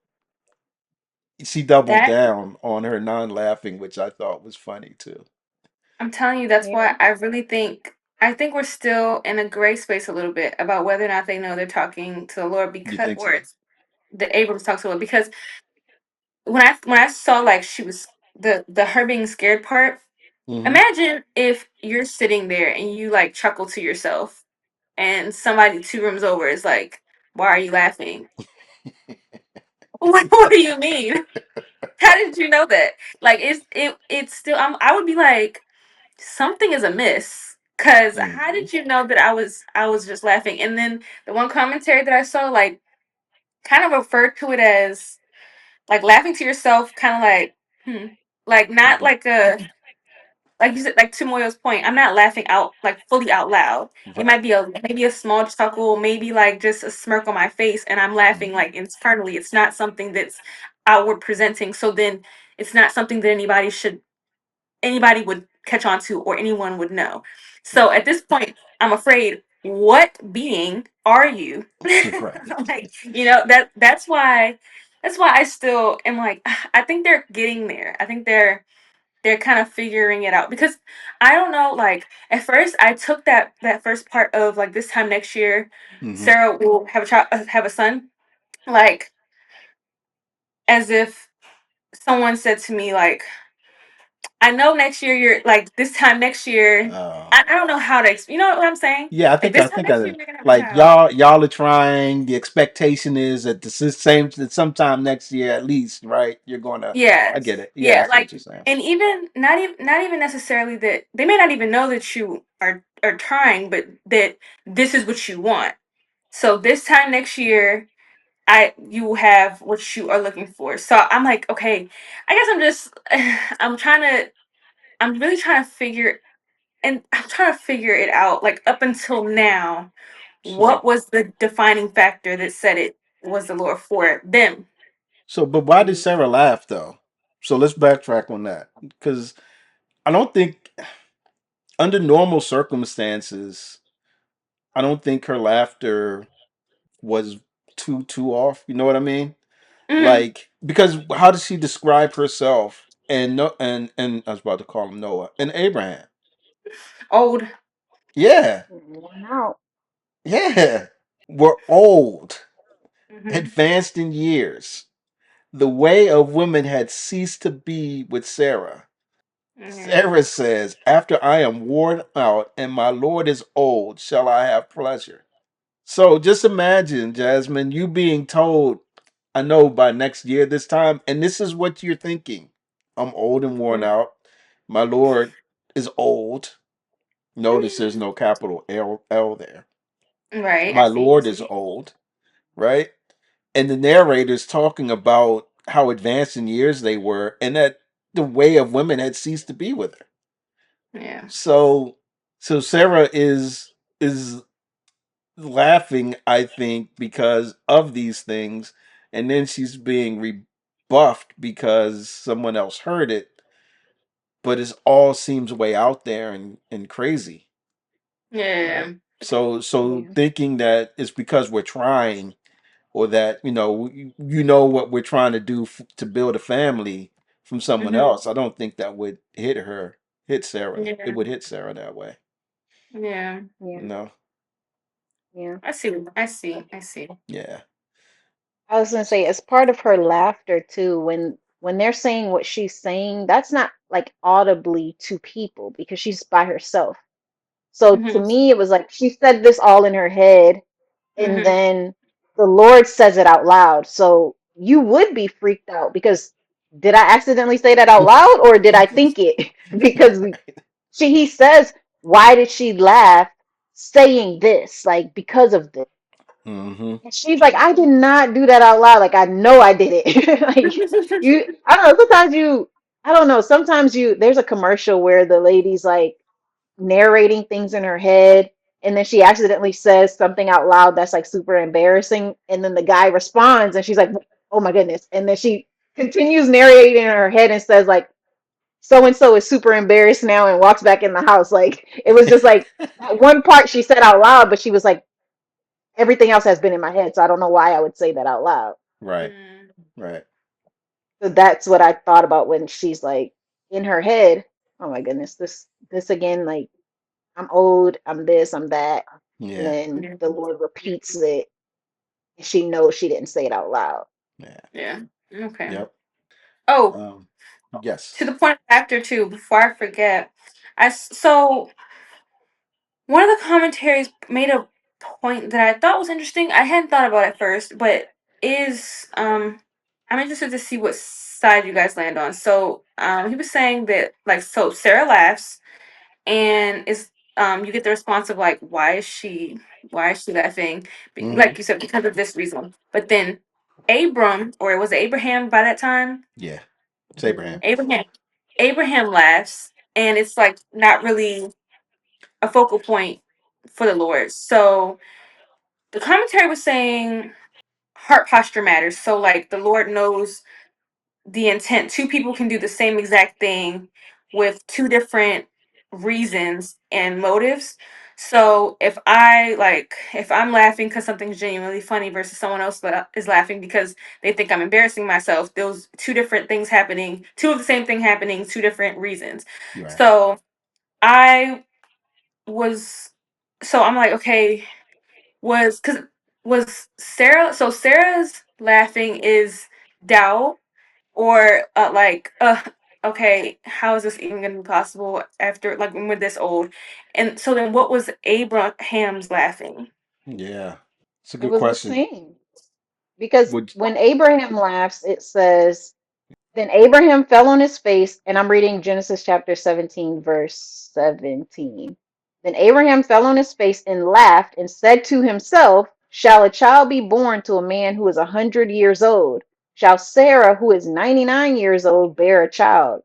she doubled That down on her non-laughing, which I thought was funny too. I'm telling you, that's Yeah. why I think we're still in a gray space a little bit about whether or not they know they're talking to the Lord You because think or so? it's the able to talk to the Lord because when I saw like she was the her being scared part. Hmm. Imagine if you're sitting there and you like chuckle to yourself and somebody two rooms over is like, "Why are you laughing?" What do you mean? How did you know that? Like it's still I would be like something is amiss cuz how Hmm. did you know that I was just laughing? And then the one commentary that I saw like kind of referred to it as like laughing to yourself kind of like like not Hmm. like a like you said, like to Moyo's point, I'm not laughing out like fully out loud. It Right. might be maybe a small chuckle, maybe like just a smirk on my face, and I'm laughing Hmm. like internally. It's not something that's outward presenting. So then it's not something that anybody would catch on to or anyone would know. So Right. at this point, I'm afraid. What being are you? Right. Like that's why I still am like I think they're getting there. I think they're kind of figuring it out because I don't know. Like at first, I took that first part of like this time next year, Hmm. Sarah will have a child, have a son, like as if someone said to me like I know next year you're like this time next year. Oh. I don't know how to. You know what I'm saying? Yeah, I Like think this I time think next year I we're gonna have a like child. y'all are trying. The expectation is that the same that sometime next year at least, right? You're gonna. I Yes. get it. Yeah, I Yeah. see what Like, you're saying. and even not even necessarily that they may not even know that you are trying, but that this is what you want. So this time next year, you will have what you are looking for. So I'm like, okay, I guess I'm just I'm really trying to figure and I'm trying to figure it out. Like up until now, what So was the defining factor that said it was the Lord for them? but why did Mm. Sarah laugh though? So let's backtrack on that because I don't think under normal circumstances, I don't think her laughter was too off. You know what I mean? Mm, Like because how does she describe herself and no and I was about to call him Noah and Abraham? old. Yeah, Worn out. yeah, we're old, Mm-hmm. advanced in years. The way of women had ceased to be with Sarah. Yeah. Sarah says, "After I am worn out and my Lord is old, shall I have pleasure?" So just imagine, Jasmine, you being told, I know by next year this time, and this is what you're thinking. I'm old and worn out. My Lord is old. Notice there's no capital L there. Right. I My see. I Lord is see. old, right? And the narrator's talking about how advanced in years they were and that the way of women had ceased to be with her. Yeah. So Sarah is laughing, I think, because of these things, and then she's being rebuffed because someone else heard it, but it all seems way out there and crazy, Yeah. right? So Yeah. thinking that it's because we're trying or that you know what we're trying to do to build a family from someone Mm-hmm. else, I don't think that would hit Sarah. It Yeah. would hit Sarah that way, Yeah. Yeah. you know. Yeah. I see. I see. I see. Yeah. I was gonna say, as part of her laughter too, when they're saying what she's saying, that's not like audibly to people because she's by herself. So to Mm-hmm. me, it was like she said this all in her head, and Mm-hmm. then the Lord says it out loud. So you would be freaked out because did I accidentally say that out loud or did I think it? Because he says, why did she laugh saying this? Like because of this. Mm-hmm. And she's like, I did not do that out loud. Like I know I did it. Like you, I don't know. Sometimes I don't know. Sometimes there's a commercial where the lady's like narrating things in her head, and then she accidentally says something out loud that's like super embarrassing, and then the guy responds, and she's like, "Oh my goodness!" And then she continues narrating in her head and says like, "So and so is super embarrassed now," and walks back in the house. Like it was just like that one part she said out loud, but she was like, everything else has been in my head, so I don't know why I would say that out loud. Right. Mm. Right. So that's what I thought about when she's like in her head. Oh my goodness, this again, like I'm old, I'm this, I'm that. And Yeah. then Yeah. the Lord repeats it. And she knows she didn't say it out loud. Yeah. Yeah. Okay. Yep. Oh, Um. Yes. to the point of factor too. Before I forget, so one of the commentaries made a point that I thought was interesting. I hadn't thought about it first, but is I'm interested to see what side you guys land on. So he was saying that like so Sarah laughs and is you get the response of like why is she laughing? Mm-hmm. Like you said because of this reason. But then Abram or it was Abraham by that time. Yeah. It's Hmm. Abraham. Abraham laughs and it's like not really a focal point for the Lord. So the commentary was saying heart posture matters. So like the Lord knows the intent. Two people can do the same exact thing with two different reasons and motives. So if I'm laughing because something's genuinely funny versus someone else is laughing because they think I'm embarrassing myself, those two different things happening, two of the same thing happening, two different reasons. You're right. So I was so I'm like, okay, was because was Sarah so Sarah's laughing is doubt or okay, how is this even going to be possible after, like, when we're this old? And so then what was Abraham's laughing? Yeah, it's a It good was the question. same. Because Would when Abraham laughs, it says, then Abraham fell on his face, and I'm reading Genesis chapter 17, verse 17. Then Abraham fell on his face and laughed and said to himself, shall a child be born to a man who is 100 years old? Shall Sarah, who is 99 years old, bear a child?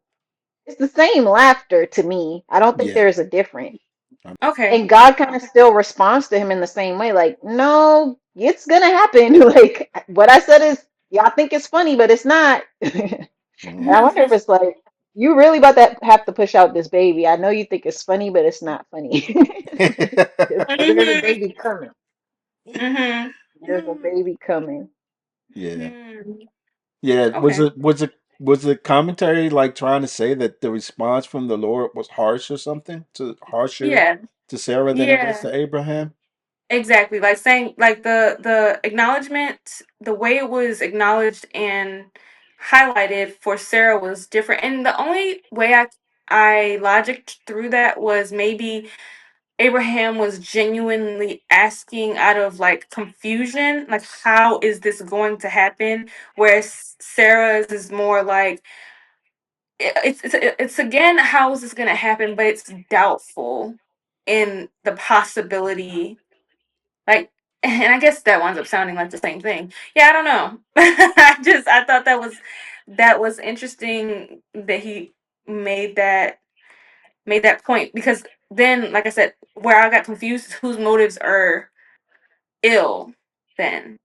It's the same laughter to me. I don't think yeah. there's a difference. Okay. And God kind of still responds to him in the same way, like, no, it's gonna happen. Like what I said is, y'all think it's funny, but it's not. And I Mhm. wonder if it's like, you really about to have to push out this baby. I know you think it's funny, but it's not funny. There's a Mhm. baby coming. Mhm. There's a baby coming. Yeah. Mhm. Yeah. Okay. Was the commentary like trying to say that the response from the Lord was harsh or something? Harsher Yeah. to Sarah than it was Yeah. to Abraham? Exactly. Like saying, like, the acknowledgement, the way it was acknowledged and highlighted for Sarah was different. And the only way I logicked through that was maybe Abraham was genuinely asking out of like confusion, like, how is this going to happen? Whereas Sarah's is more like, it's again, how is this going to happen? But it's doubtful in the possibility, like, and I guess that winds up sounding like the same thing. Yeah, I don't know. I thought that was interesting that he made that made that point, because then, like I said, where I got confused is whose motives are ill then,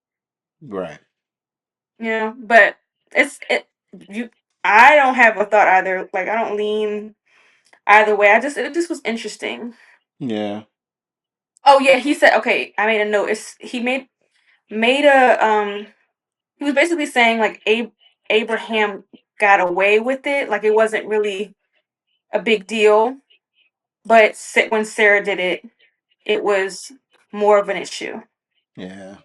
Right. but it's it you I don't have a thought either. Like, I don't lean either way. It just was interesting. Yeah. Oh yeah, he said, okay, I made a note. He made a he was basically saying, like, Abraham got away with it, like it wasn't really a big deal, but when Sarah did it, it was more of an issue. Yeah.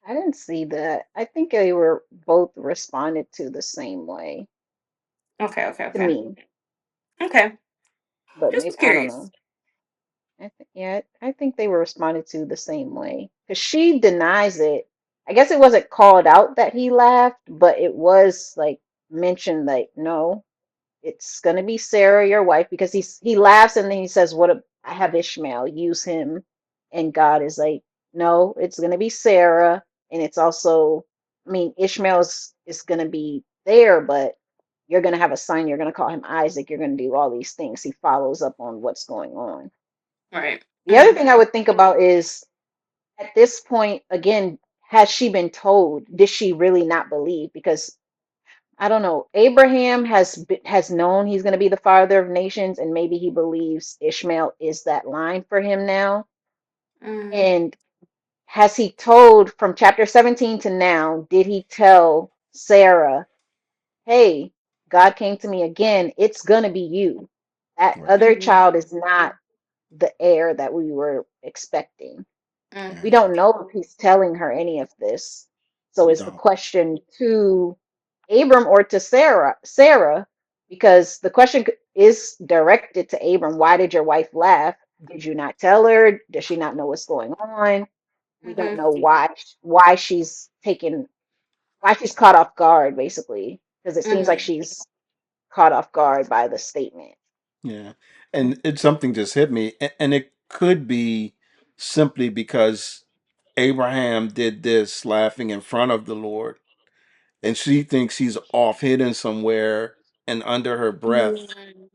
I didn't see that. I think they were both responded to the same way Okay, okay, to okay, me, okay. but Just maybe was I don't curious. know. Yeah, I think they were responded to the same way because she denies it. I guess it wasn't called out that he laughed, but it was like mentioned like, no, it's gonna be Sarah, your wife, because he laughs and then he says, "What? I have Ishmael. Use him." And God is like, "No, it's gonna be Sarah, and it's also, I mean, Ishmael is gonna be there, but you're gonna have a son. You're gonna call him Isaac. You're gonna do all these things." He follows up on what's going on. Right. The other thing I would think about is at this point, again, has she been told? Did she really not believe? Because I don't know. Abraham has known he's going to be the father of nations, and maybe he believes Ishmael is that line for him now. Mm-hmm. And has he told from chapter 17 to now? Did he tell Sarah, "Hey, God came to me again. It's gonna be you. That Right. other Mm-hmm. child is not the heir that we were expecting." We Yeah. don't know if he's telling her any of this. So We is the don't. question to Abram or to Sarah, because the question is directed to Abram. Why did your wife laugh? Did you not tell her? Does she not know what's going on? We don't know Mm-hmm. why she's taken why she's caught off guard, basically, because it seems like Mm-hmm. she's caught off guard by the statement. Yeah. And it's something just hit me. And it could be simply because Abraham did this laughing in front of the Lord, and she thinks he's off hidden somewhere and under her breath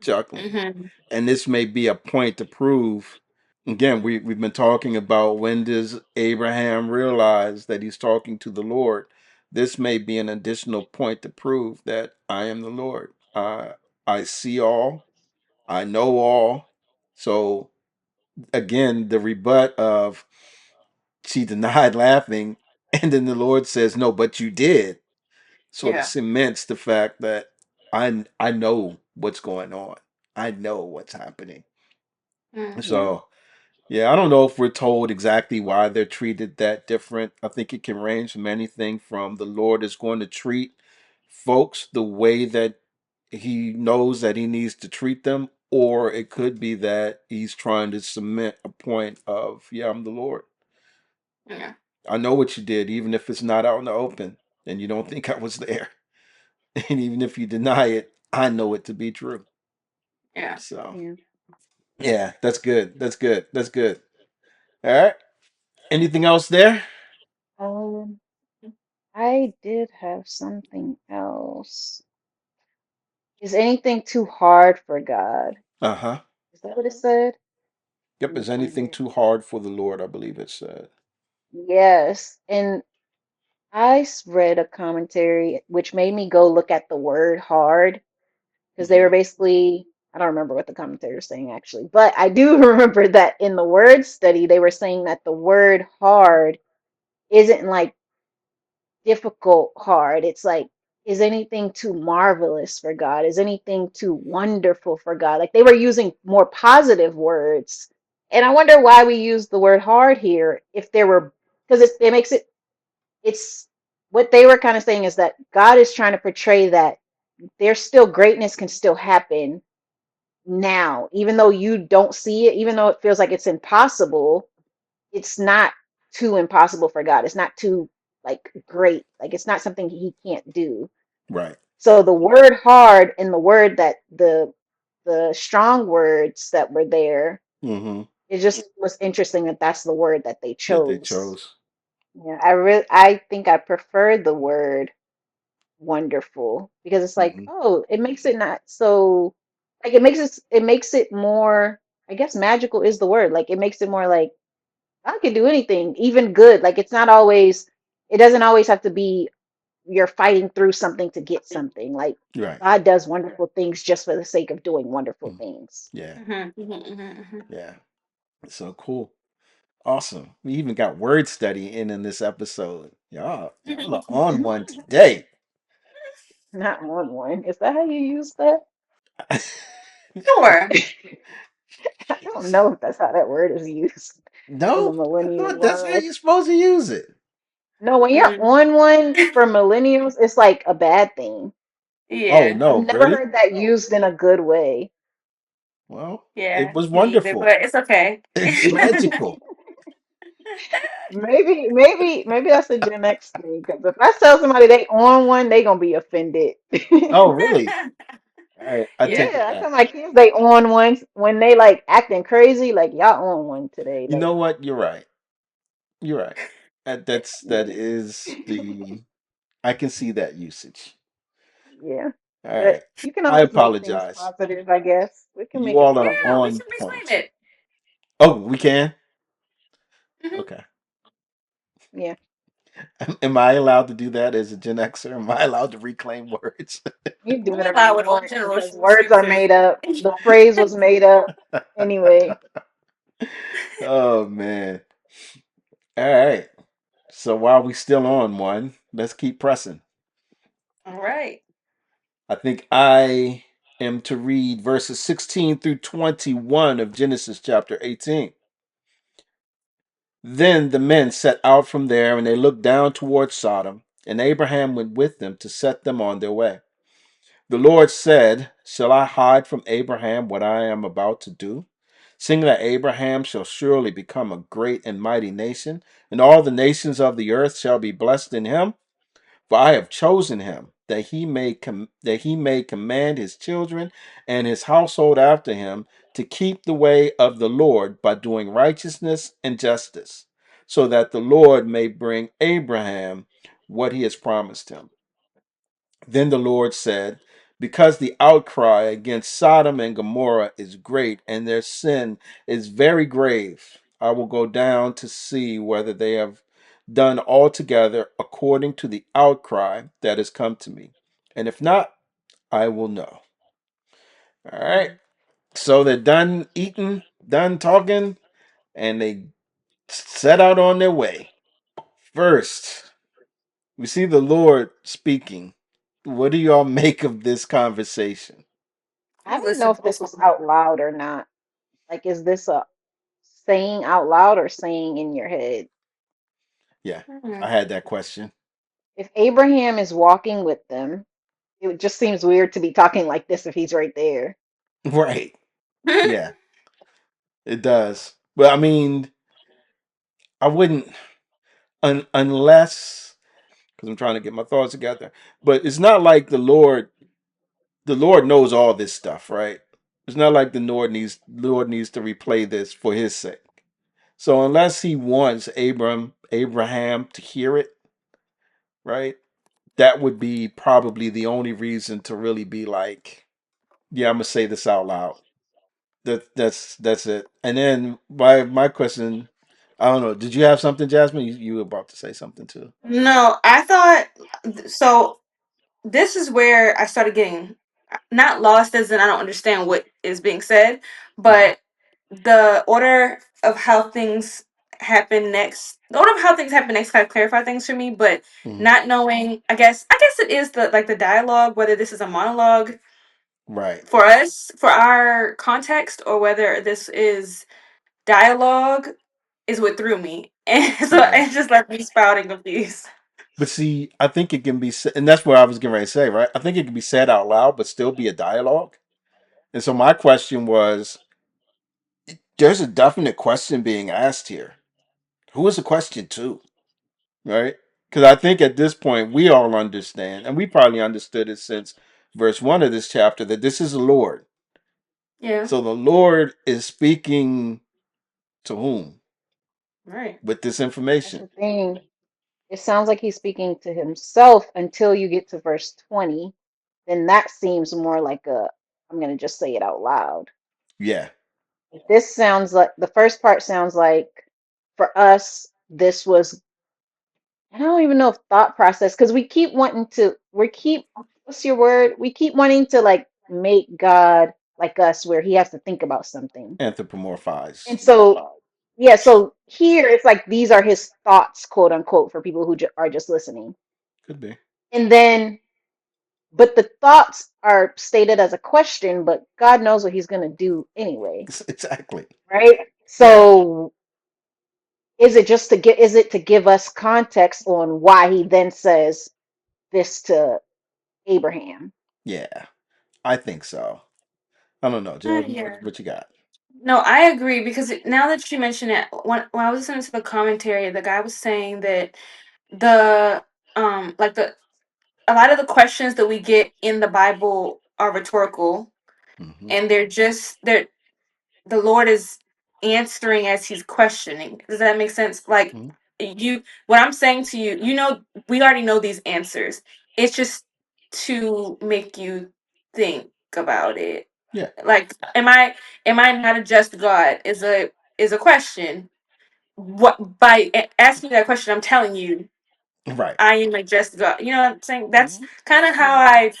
chuckling. Mm-hmm. And this may be a point to prove. Again, we've been talking about, when does Abraham realize that he's talking to the Lord? This may be an additional point to prove that I am the Lord. I see all, I know all. So again, the rebut of, she denied laughing, and then the Lord says, no, but you did. Sort of Yeah. cements the fact that I know what's going on. I know what's happening. Mm-hmm. So yeah, I don't know if we're told exactly why they're treated that different. I think it can range from anything from the Lord is going to treat folks the way that he knows that he needs to treat them, or it could be that he's trying to cement a point of, yeah, I'm the Lord. Yeah. I know what you did, even if it's not out in the open and you don't think I was there. And even if you deny it, I know it to be true. Yeah. So, Yeah. yeah, that's good. That's good. That's good. All right. Anything else there? Um, I did have something else. Is anything too hard for God? Uh huh. Is that what it said? Let Yep. me Is find anything it. too hard for the Lord? I believe it said. Yes, and read a commentary which made me go look at the word hard because they Hmm. were basically, I don't remember what the commentary was saying actually, but I do remember that in the word study they were saying that the word hard isn't like difficult hard. It's like, is anything too marvelous for God? Is anything too wonderful for God? Like they were using more positive words. And I wonder why we use the word hard here if there were, because it makes it, it's what they were kind of saying is that God is trying to portray that there's still greatness can still happen now, even though you don't see it, even though it feels like it's impossible, it's not too impossible for God. It's not too like great. Like it's not something he can't do. Right. So the word hard and the word that the strong words that were there, Mm-hmm. it just was interesting that that's the word that they That they chose. chose. Yeah, I think I prefer the word wonderful because it's like, Mm-hmm. oh, it makes it not so like it makes it more, I guess magical is the word. Like it makes it more like I can do anything, even good. Like it's not always, it doesn't always have to be you're fighting through something to get something. Like Right. God does wonderful things just for the sake of doing wonderful Mm. things. Yeah. Mhm. Mhm. Mhm. Mhm. Yeah. So cool. Awesome. We even got word study in this episode. Y'all are on one today. Not on one. Is that how you use that? Sure. I don't know if that's how that word is used in the No, I millennial thought that's how world. you're supposed to use it. No, when you're Mm. on one for millennials, it's like a bad thing. Oh Yeah. I've no, never really? heard that used in a good way. Well, it Yeah. was Me either, wonderful. but it's okay. It's magical. Maybe that's a Gen X thing. Because if I tell somebody they on one, they gonna be offended. Oh, really? All right, I take Yeah. it Yeah, I back. tell my kids they on one when they like acting crazy, like y'all on one today. You Like, know what? You're right. You're right. That yeah, is the I can see that usage. yeah. All But right. you can I always make things apologize. positive, I guess. We can You make it all are Yeah. We positive. on can reclaim point. it. Oh, we can? Hmm. Okay. Yeah, Am I allowed to do that as a Gen Xer? Am I allowed to reclaim words? you can do We whatever you allow it all want because generational words are scriptures. made up. The phrase was made up anyway. Oh man. All right. So while we still on one, let's keep pressing. All right. I think I am to read verses 16 through 21 of Genesis chapter 18. Then the men set out from there, and they looked down toward Sodom, and Abraham went with them to set them on their way. The Lord said, shall I hide from Abraham what I am about to do? Seeing that Abraham shall surely become a great and mighty nation, and all the nations of the earth shall be blessed in him. For I have chosen him, that he may command his children and his household after him to keep the way of the Lord by doing righteousness and justice, so that the Lord may bring Abraham what he has promised him. Then the Lord said, because the outcry against Sodom and Gomorrah is great, and their sin is very grave, I will go down to see whether they have done altogether according to the outcry that has come to me. And if not, I will know. All right. So they're done eating, done talking, and they set out on their way. First, we see the Lord speaking. What do y'all make of this conversation? I Just didn't know listen. if this was out loud or not. Like, is this a saying out loud or saying in your head? Yeah, I Mhm. had that question. If Abraham is walking with them, It just seems weird to be talking like this if he's right there. Right. Yeah, it does. But I mean, I wouldn't unless because I'm trying to get my thoughts together. But it's not like the Lord knows all this stuff, right? It's not like the Lord needs to replay this for his sake. So unless he wants Abraham to hear it, right? That would be probably the only reason to really be like, yeah, I'm gonna say this out loud. That's it. And then my question, I don't know. Did you have something, Jasmine? You were about to say something too. No, I thought so. This is where I started getting not lost, as in I don't understand what is being said, Hmm. but the order of how things happen next. The order of how things happen next kind of clarify things for me, but Hmm. not knowing. I guess it is the dialogue. Whether this is a monologue Right. for us, for our context, or whether this is dialogue, is what threw me, and so Yeah. it just left me spouting confused. But see, I think it can be, and that's what I was getting ready to say, right? I think it can be said out loud, but still be a dialogue. And so my question was, there's a definite question being asked here. Who is the question to, right? Because I think at this point we all understand, and we probably understood it since verse 1 of this chapter, that this is the Lord. Yeah, So the Lord is speaking to whom right. with this That's information? the thing. It sounds like he's speaking to himself until you get to verse 20. Then that seems more like I'm going to just say it out loud. Yeah. This sounds like the first part sounds like for us, this was, I don't even know if thought process, because what's your word? We keep wanting to like make God like us where he has to think about something. Anthropomorphize. And so, yeah, so here it's like these are his thoughts, quote unquote, for people who are just listening. Could be. And then, but the thoughts are stated as a question, but God knows what he's going to do anyway, Exactly. right? Yeah. So, is it to give us context on why he then says this to Abraham? Yeah. I think so. I don't know, Jasmine. What, Yeah. what you got? No, I agree because now that you mention it, when I was listening to the commentary, the guy was saying that the like the a lot of the questions that we get in the Bible are rhetorical, Hmm. and they're the Lord is answering as he's questioning. Does that make sense? Like Hmm. what I'm saying to you, we already know these answers. It's just to make you think about it. Yeah. Like, am I not a just God? Is a question. What by asking that question, I'm telling you, Right. I am a just God. You know what I'm saying? That's Mhm. kind of how I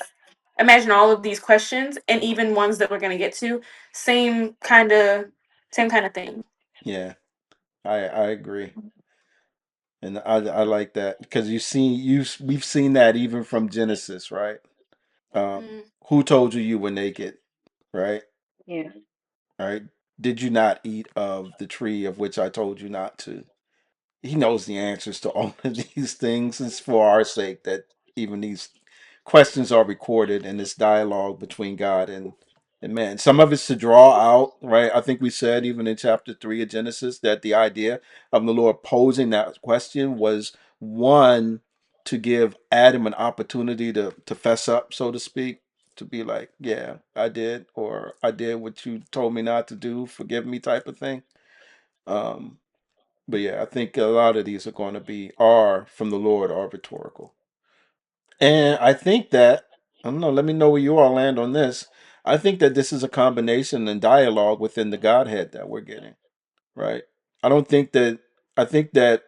imagine all of these questions, and even ones that we're gonna get to. Same kind of, same kind of thing. Yeah. I agree, and I like that because we've seen that even from Genesis, right? Mm, Who told you were naked, right? Yeah. Right? Did you not eat of the tree of which I told you not to? He knows the answers to all of these things. It's for our sake that even these questions are recorded in this dialogue between God and man. Some of it's to draw out, right? I think we said even in chapter 3 of Genesis that the idea of the Lord posing that question was one to give Adam an opportunity to fess up, so to speak, to be like, yeah, I did, or I did what you told me not to do, forgive me type of thing. Um, but yeah, I think a lot of these are from the Lord, are rhetorical. And I think that, I don't know, let me know where you all land on this. I think that this is a combination and dialogue within the Godhead that we're getting, right? I don't think that, I think that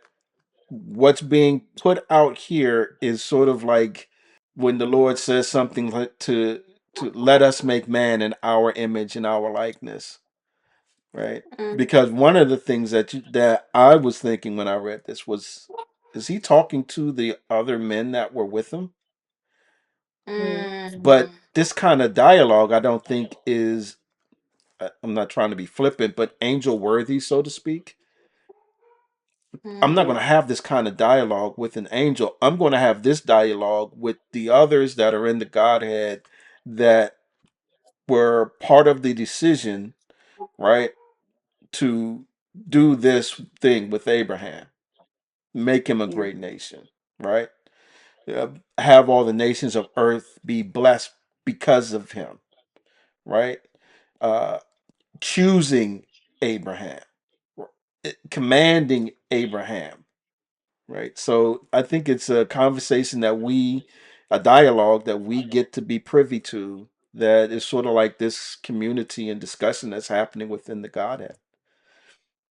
what's being put out here is sort of like when the Lord says something like to let us make man in our image and our likeness, right? mm, Because one of the things that I was thinking when I read this was, is he talking to the other men that were with him? Mm. But mm, this kind of dialogue, I don't think is. I'm not trying to be flippant, but angel worthy, so to speak. I'm not going Mm-hmm. to have this kind of dialogue with an angel. I'm going to have this dialogue with the others that are in the Godhead that were part of the decision, right, to do this thing with Abraham, make him a Yeah. great nation, right? Have all the nations of earth be blessed because of him, right? Uh, Choosing Abraham, commanding Abraham, right? So I think it's a conversation a dialogue that we get to be privy to that is sort of like this community and discussion that's happening within the Godhead.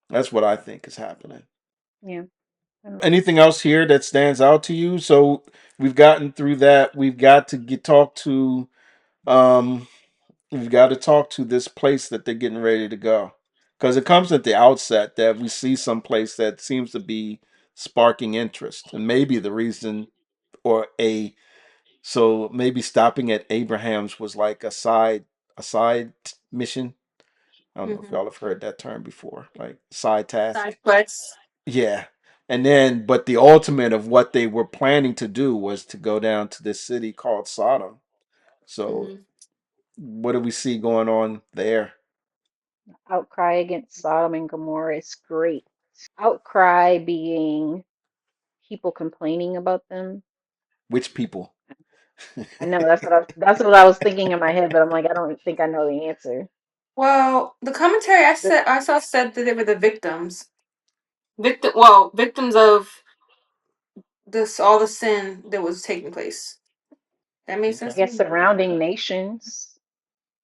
That's what I think is happening. Yeah. And Anything else here that stands out to you? So we've gotten through that. We've got to um we've got to talk to this place that they're getting ready to go. Because it comes at the outset that we see some place that seems to be sparking interest. And maybe the reason or a so maybe stopping at Abraham's was like a side mission. I don't know if Mm-hmm. y'all have heard that term before, like side task. Side quest. Yeah. And then, but the ultimate of what they were planning to do was to go down to this city called Sodom. So, Mm-hmm. what do we see going on there? outcry against Sodom and Gomorrah is great. Outcry being people complaining about them. Which people? I know that's what I was thinking in my head, but I'm like, I don't think I know the answer. Well, the commentary The, I saw said that they were the victims. Victims of this all the sin that was taking place. That made I Okay. sense to guess me. surrounding nations.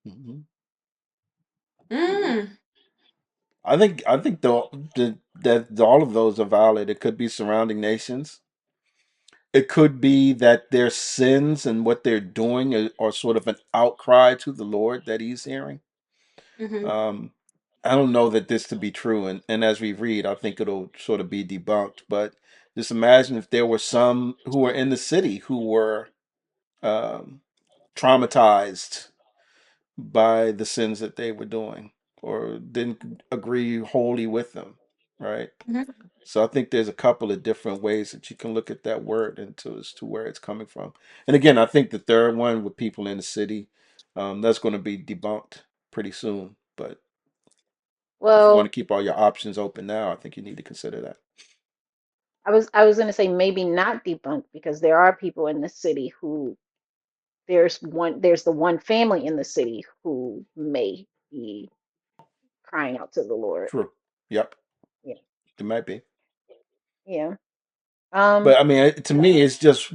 hmm Mm. I think that all of those are valid. It could be surrounding nations. It could be that their sins and what they're doing are sort of an outcry to the Lord that He's hearing. Mm-hmm. Um, I don't know that this to be true, and as we read, I think it'll sort of be debunked. But just imagine if there were some who were in the city who were um, traumatized by the sins that they were doing or didn't agree wholly with them, right? Mm-hmm. So I think there's a couple of different ways that you can look at that word into as to where it's coming from. And again, I think the third one with people in the city, that's going to be debunked pretty soon. But if you want to Well, keep all your options open now, I think you need to consider that. I was gonna say maybe not debunked because there are people in the city who there's the one family in the city who may be crying out to the Lord. True. Yep, Yeah. it might be. Yeah. But I mean, to me, it's just.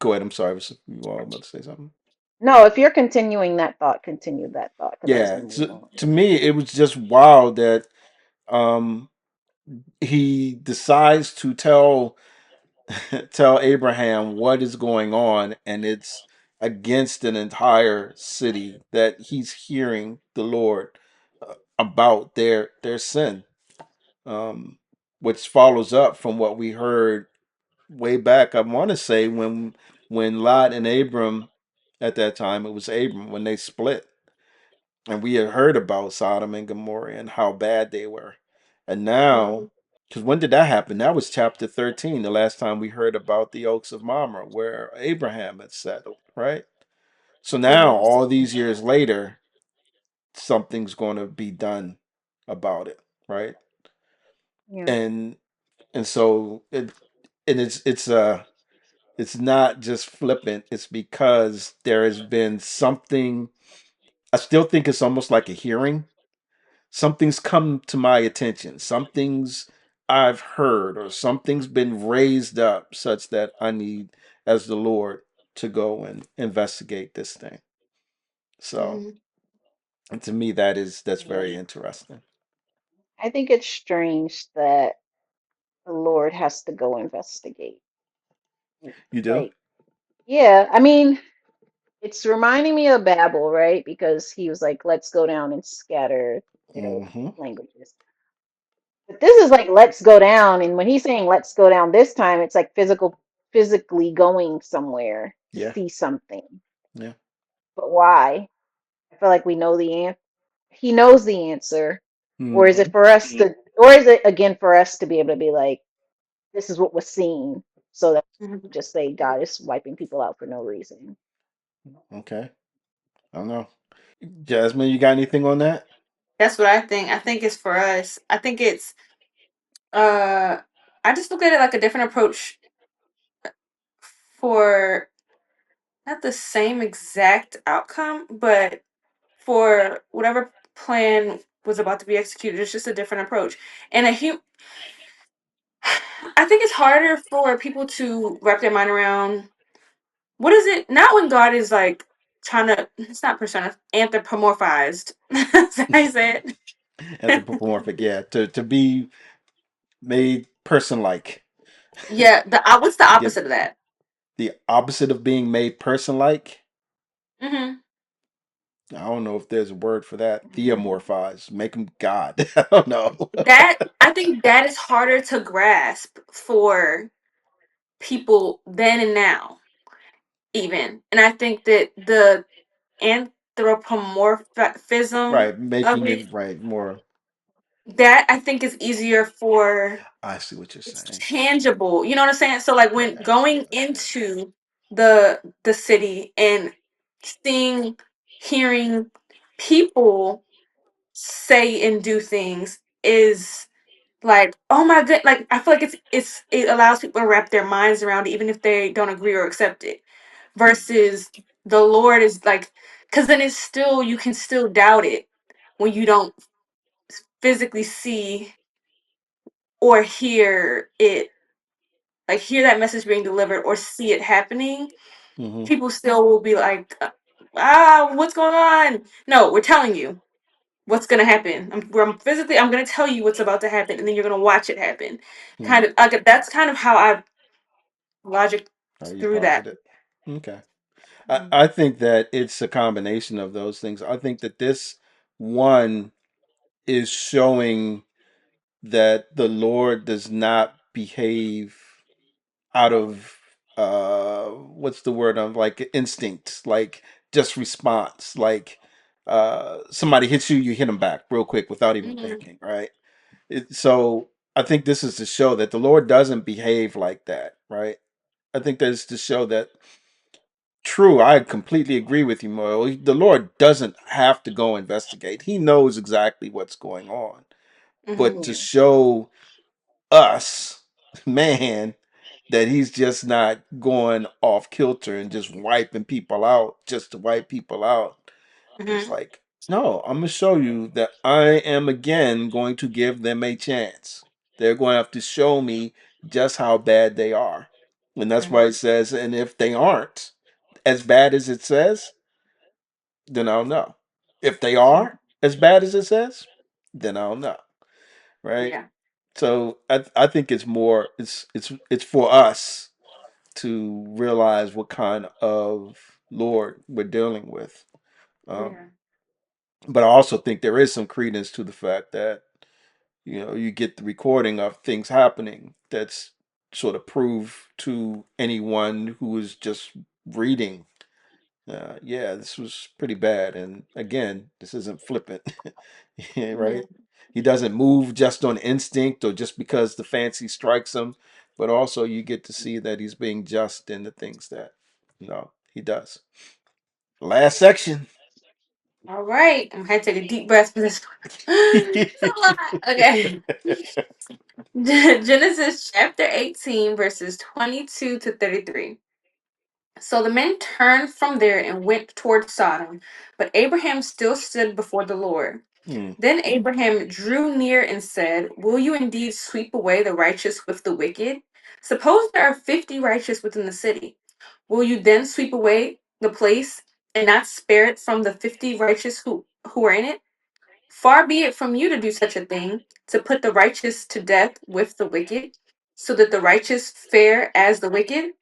Go ahead. I'm sorry. You all about to say something? No, if you're continuing that thought, continue that thought because I was Yeah. gonna move To, on. to me, it was just wild that um, he decides to tell Abraham what is going on, and it's against an entire city that he's hearing the Lord about their sin, um, which follows up from what we heard way back. I want to say when Lot and Abram, at that time it was Abram, when they split, and we had heard about Sodom and Gomorrah and how bad they were, and now. Mm. Because when did that happen? That was chapter 13, the last time we heard about the oaks of Mamre, where Abraham had settled, right? So now, Mm-hmm. all these years later, something's going to be done about it, right? Yeah. And so it's not just flippant. It's because there has been something. I still think it's almost like a hearing. Something's come to my attention. Something's I've heard, or something's been raised up such that I need, as the Lord, to go and investigate this thing. So, Mm-hmm. and to me, that's Yeah. very interesting. I think it's strange that the Lord has to go investigate. You do? Like, yeah, I mean, it's reminding me of Babel, right? Because he was like, let's go down and scatter their Mm-hmm. languages. But this is like, let's go down. And when he's saying let's go down this time, it's like physically going somewhere to Yeah. see something. Yeah. But why? I feel like we know the answer. He knows the answer. Or is Mm-hmm. it for us to Or is it again for us to be able to be like, this is what was seen, so that Mhm. just say God is wiping people out for no reason? Okay. I don't know. Jasmine, you got anything on that? That's what I think. I think it's for us. I think it's uh I just look at it like a different approach for not the same exact outcome, but for whatever plan was about to be executed, it's just a different approach. And I think it's harder for people to wrap their mind around what is it? Not when God is like trying to. It's not persona anthropomorphized. That's how I say it. Anthropomorphic, yeah. To be made person like. Yeah. What's the Yeah. opposite of that? The opposite of being made person like. Hmm. I don't know if there's a word for that. Theomorphize. Make him God. I don't know. That I think that is harder to grasp for people then and now, even. And I think that the anthropomorphism Right. of Making it, it right more. that I think is easier for I see what you're it's saying. tangible. You know what I'm saying? So like Yeah, when that's good. going That's good. into the city and seeing, hearing people say and do things is like, oh my god, like I feel like it allows people to wrap their minds around it even if they don't agree or accept it. Hmm. Versus the Lord is like, because then it's still, you can still doubt it when you don't physically see or hear it, like hear that message being delivered or see it happening. Hmm. People still will be like, what's going on? No, we're telling you what's gonna happen. I'm gonna tell you what's about to happen, and then you're gonna watch it happen. Hmm. Kind of, like, that's kind of how I logic Are you through that. positive? Okay. Mhm. I think that it's a combination of those things. I think that this one is showing that the Lord does not behave out of what's the word of like instinct, like just response, like somebody hits you, you hit them back real quick without even Mhm. thinking, right? So I think this is to show that the Lord doesn't behave like that, right? I think that's to show that true, I completely agree with you, Moyle. The Lord doesn't have to go investigate. He knows exactly what's going on. But to Mhm. show us, man, that he's just not going off kilter and just wiping people out just to wipe people out. It's Mhm. like, no, I'm going to show you that I am again going to give them a chance. They're going to have to show me just how bad they are. And that's why it Mhm. says, and if they aren't as bad as it says, then I'll know. If they Mhm. are as bad as it says, then I'll know. Right? Yeah. So I think it's more it's for us to realize what kind of Lord we're dealing with. Um, Yeah. but I also think there is some credence to the fact that you get the recording of things happening that's sort of proof to anyone who is just reading. Yeah, this was pretty bad, and again, this isn't flippant. Yeah, right? Mhm. He doesn't move just on instinct or just because the fancy strikes him, but also you get to see that he's being just in the things that he does. Last section. All right. I'm gonna take a deep breath for this one. It's a lot. Okay. Genesis chapter 18, verses 22 to 33. So the men turned from there and went toward Sodom, but Abraham still stood before the Lord. Hmm. Then Abraham drew near and said, will you indeed sweep away the righteous with the wicked? Suppose there are 50 righteous within the city. Will you then sweep away the place and not spare it from the 50 righteous who are in it? Far be it from you to do such a thing, to put the righteous to death with the wicked, so that the righteous fare as the wicked.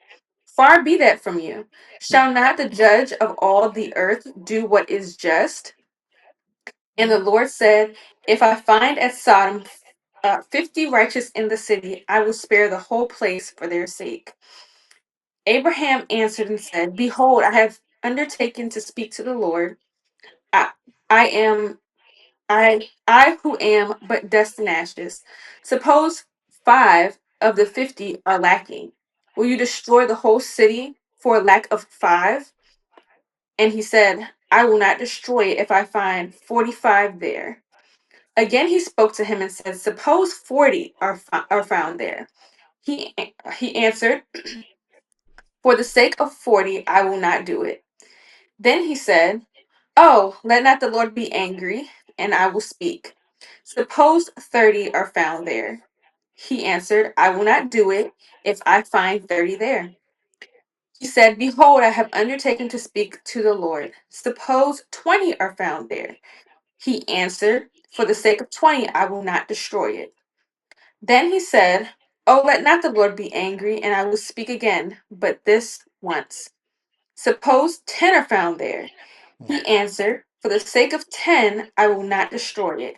Far be that from you. Hmm. Shall not the judge of all the earth do what is just? And the Lord said, if I find at Sodom 50 righteous in the city, I will spare the whole place for their sake. Abraham answered and said, behold, I have undertaken to speak to the Lord. I, I am. I who am but dust and ashes. Suppose 5 of the 50 are lacking. Will you destroy the whole city for lack of 5? And he said, I will not destroy it if I find 45 there. Again he spoke to him and said, suppose 40 are found there. He he answered, for the sake of 40 I will not do it. Then he said, oh, let not the Lord be angry, and I will speak. Suppose 30 are found there. He answered, I will not do it if I find 30 there. He said, behold, I have undertaken to speak to the Lord. Suppose 20 are found there. He answered, for the sake of 20 I will not destroy it. Then he said, oh, let not the Lord be angry, and I will speak again, but this once. Suppose 10 are found there. He answered, for the sake of 10 I will not destroy it.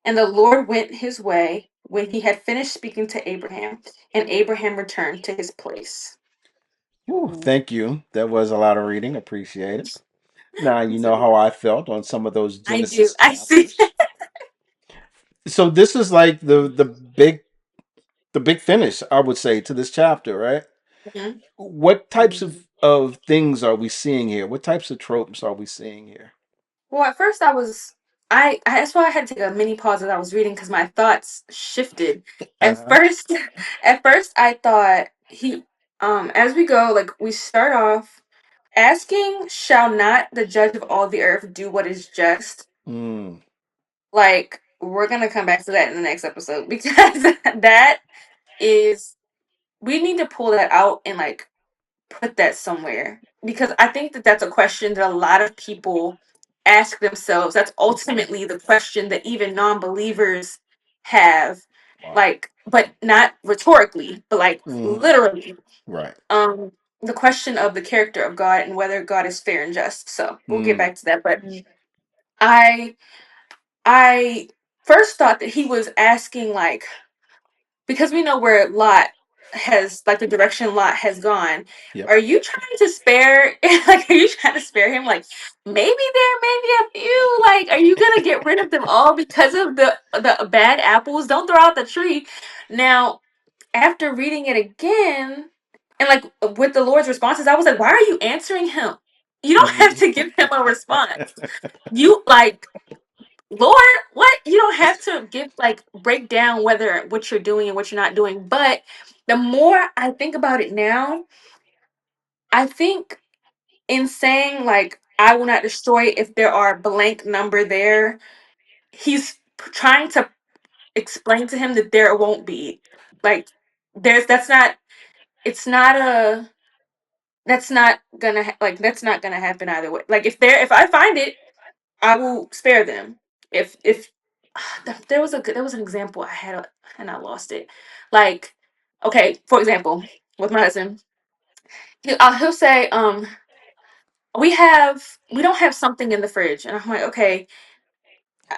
And the Lord went his way when he had finished speaking to Abraham, and Abraham returned to his place. Whew, Mm. thank you. That was a lot of reading. Appreciate it. Now you know how I felt on some of those I do. Genesis I see. chapters. So this is like the big finish, I would say, to this chapter, right? Mhm. What types Mm. of things are we seeing here? What types of tropes are we seeing here? Well, at first I was, that's why I had to take a mini pause as I was reading because my thoughts shifted. At Uh-huh. first, at first I thought as we go, like we start off asking, shall not the judge of all the earth do what is just? Mm. Like we're gonna come back to that in the next episode because that is, we need to pull that out and like put that somewhere because I think that that's a question that a lot of people ask themselves. That's ultimately the question that even non-believers have, Wow. like, but not rhetorically, but like Hmm. literally. Right. Um, the question of the character of God and whether God is fair and just. So we'll get Mm. back to that. But Mm. I I first thought that he was asking like, because we know where Lot has, like the direction Lot has gone. Yep. Are you trying to spare like are you trying to spare him? Like maybe there may be a few. Like, are you gonna get rid of them all because of the bad apples? Don't throw out the tree. Now, after reading it again, and like with the Lord's responses, I was like, why are you answering him? You don't have Mhm. to give him a response. You like, Lord, what? You don't have to give like break down whether what you're doing and what you're not doing. But the more I think about it now, I think in saying like I will not destroy it if there are blank number there, he's trying to explain to him that there won't be. Like there's that's not, it's not a, that's not gonna like that's not gonna happen either way. Like if I find it, I will spare them. If there was an example I had and I lost it. Like, okay, for example, with my husband, he'll say, we don't have something in the fridge, and I'm like, okay,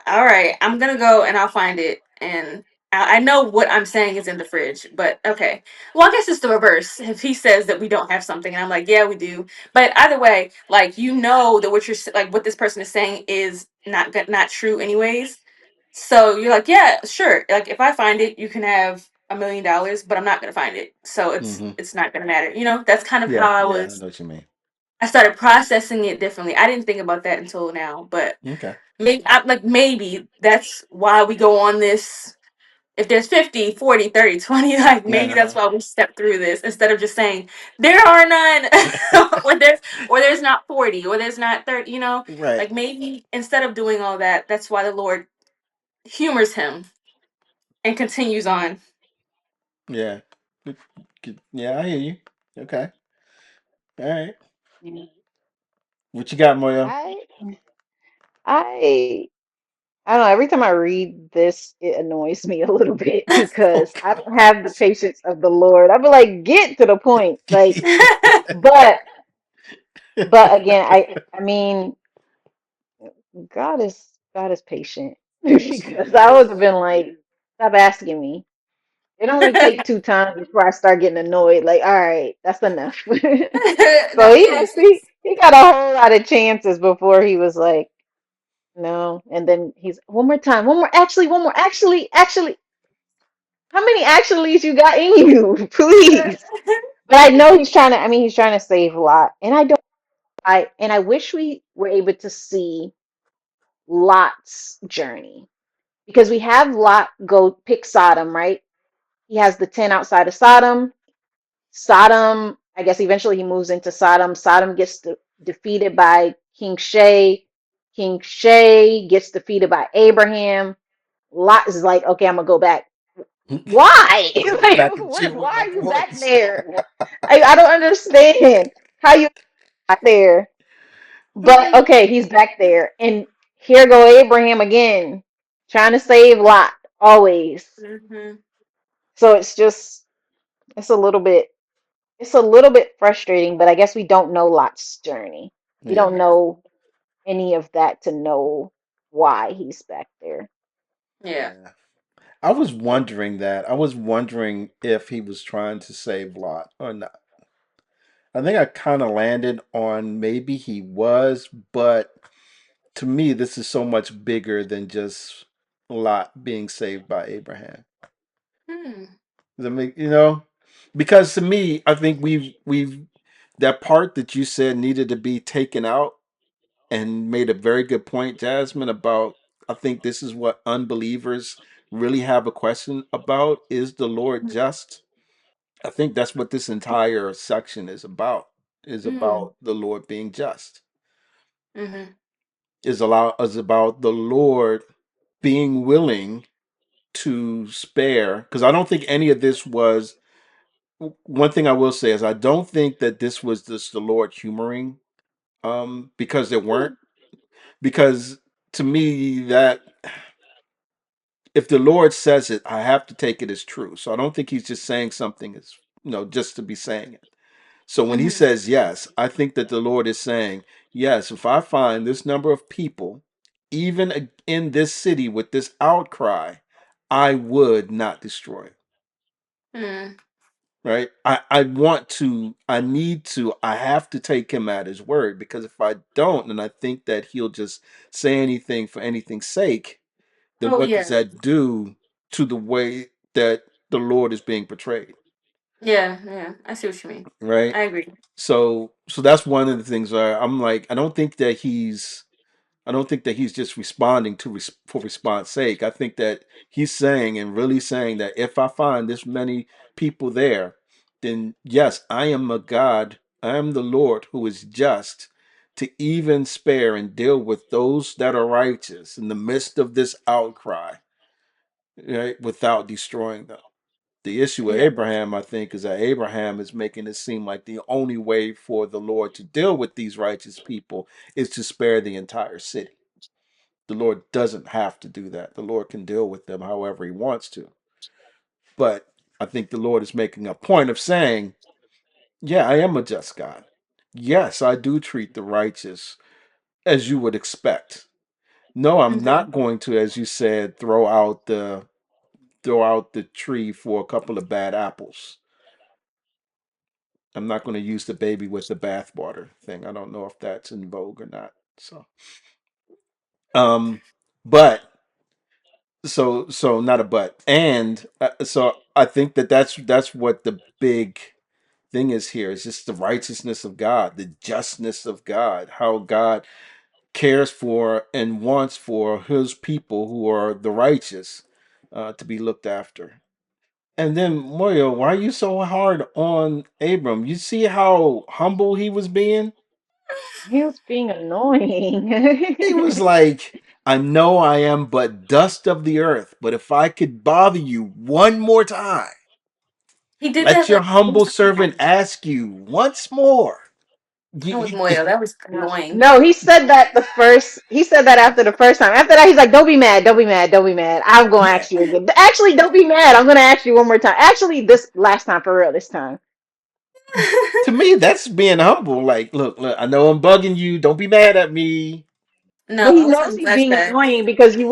all right, I'm gonna go and I'll find it, and I know what I'm saying is in the fridge, but okay. Well, I guess it's the reverse. If he says that we don't have something, and I'm like, yeah, we do, but either way, like you know that what like what this person is saying is not true, anyways. So you're like, yeah, sure. Like if I find it, you can have $1 million, but I'm not gonna find it, so Hmm. it's not gonna matter. You know, that's kind of how Yeah. I Yeah. I was. know what you mean. I started processing it differently. I didn't think about that until now, but Okay. maybe that's why we go on this. If there's 50, 40, 30, 20, like maybe that's Uh-huh. why we step through this instead of just saying there are none or there's not 40 or there's not 30, Right. like maybe instead of doing all that, that's why the Lord humors him and continues on. Yeah. Yeah. I hear you. Okay. All right. Yeah. What you got, Moyo? I I I don't know. Every time I read this, it annoys me a little bit Oh because I don't have the gosh. patience of the Lord. I be like, get to the point. Like, but again, I mean, God is patient Yes, he because I would have is. been like, stop asking me. It only take 2 times before I start getting annoyed. Like, all right, that's enough. So No, yes. he got a whole lot of chances before he was like, No. And then he's one more time, one more, actually, one more, actually. How many actuallys you got in you? Please. But I know he's trying to. I mean, he's trying to save a lot, and I don't. I wish we were able to see Lot's journey because we have Lot go pick Sodom, right? He has the 10 outside of Sodom. Sodom, I guess eventually he moves into Sodom. Sodom gets defeated by King Shay. King Shay gets defeated by Abraham. Lot is like, okay, I'm gonna go back. Why? Like, Back and chill with why my are you back boys. there? I don't understand how you got there. But okay, he's back there. And here go Abraham again, trying to save Lot, always. Mhm. So it's a little bit it's a little bit frustrating, but I guess we don't know Lot's journey. We Yeah, don't Yeah. know any of that to know why he's back there. Yeah. yeah. I was wondering that. I was wondering if he was trying to save Lot or not. I think I kind of landed on maybe he was, but to me, this is so much bigger than just Lot being saved by Abraham. Hmm. Does that make because to me, I think we've that part that you said needed to be taken out and made a very good point, Jasmine, about I think this is what unbelievers really have a question about. Is the Lord just? I think that's what this entire section is Mm. about the Lord being just. Mhm. Is about the Lord being willing to spare, because I don't think any of this was one thing I will say is I don't think that this was just the Lord humoring because there weren't, because to me that if the Lord says it, I have to take it as true. So I don't think he's just saying something as just to be saying it. So when he Mhm. says yes, I think that the Lord is saying, yes, if I find this number of people, even in this city with this outcry, I would not destroy it. Mm. Right? I want to, I need to, I have to take him at his word, because if I don't, and I think that he'll just say anything for anything's sake, then Oh what does yeah. that do to the way that the Lord is being portrayed? Yeah. Yeah. I see what you mean. Right? I agree. So that's one of the things where I'm like, I don't think that he's just responding to for response sake. I think that he's saying and really saying that if I find this many people there, then yes, I am a God. I am the Lord who is just to even spare and deal with those that are righteous in the midst of this outcry, right, without destroying them. The issue with Yeah. Abraham, I think, is that Abraham is making it seem like the only way for the Lord to deal with these righteous people is to spare the entire city. The Lord doesn't have to do that. The Lord can deal with them however he wants to. But I think the Lord is making a point of saying, yeah, I am a just God. Yes, I do treat the righteous as you would expect. No, I'm Okay. not going to, as you said, throw out the tree for a couple of bad apples. I'm not going to use the baby with the bathwater thing. I don't know if that's in vogue or not. So, um, but so not a but, and so I think that that's what the big thing is here. It's just the righteousness of God, the justness of God, how God cares for and wants for His people who are the righteous to be looked after. And then Moyo, why are you so hard on Abram? You see how humble he was being? He was being annoying. He was like, I know I am but dust of the earth, but if I could bother you one more time, He did let that your like humble 3 servant times. ask you once more. That was You, Moyo. That was annoying. No, he said that after the first time. After that, he's like, don't be mad, don't be mad, don't be mad. I'm gonna yeah, ask you again. Actually, don't be mad. I'm gonna ask you one more time. Actually, this last time for real, this time. to me, that's being humble. Like, look, I know I'm bugging you. Don't be mad at me. But he No, knows some he's being flashback. annoying because you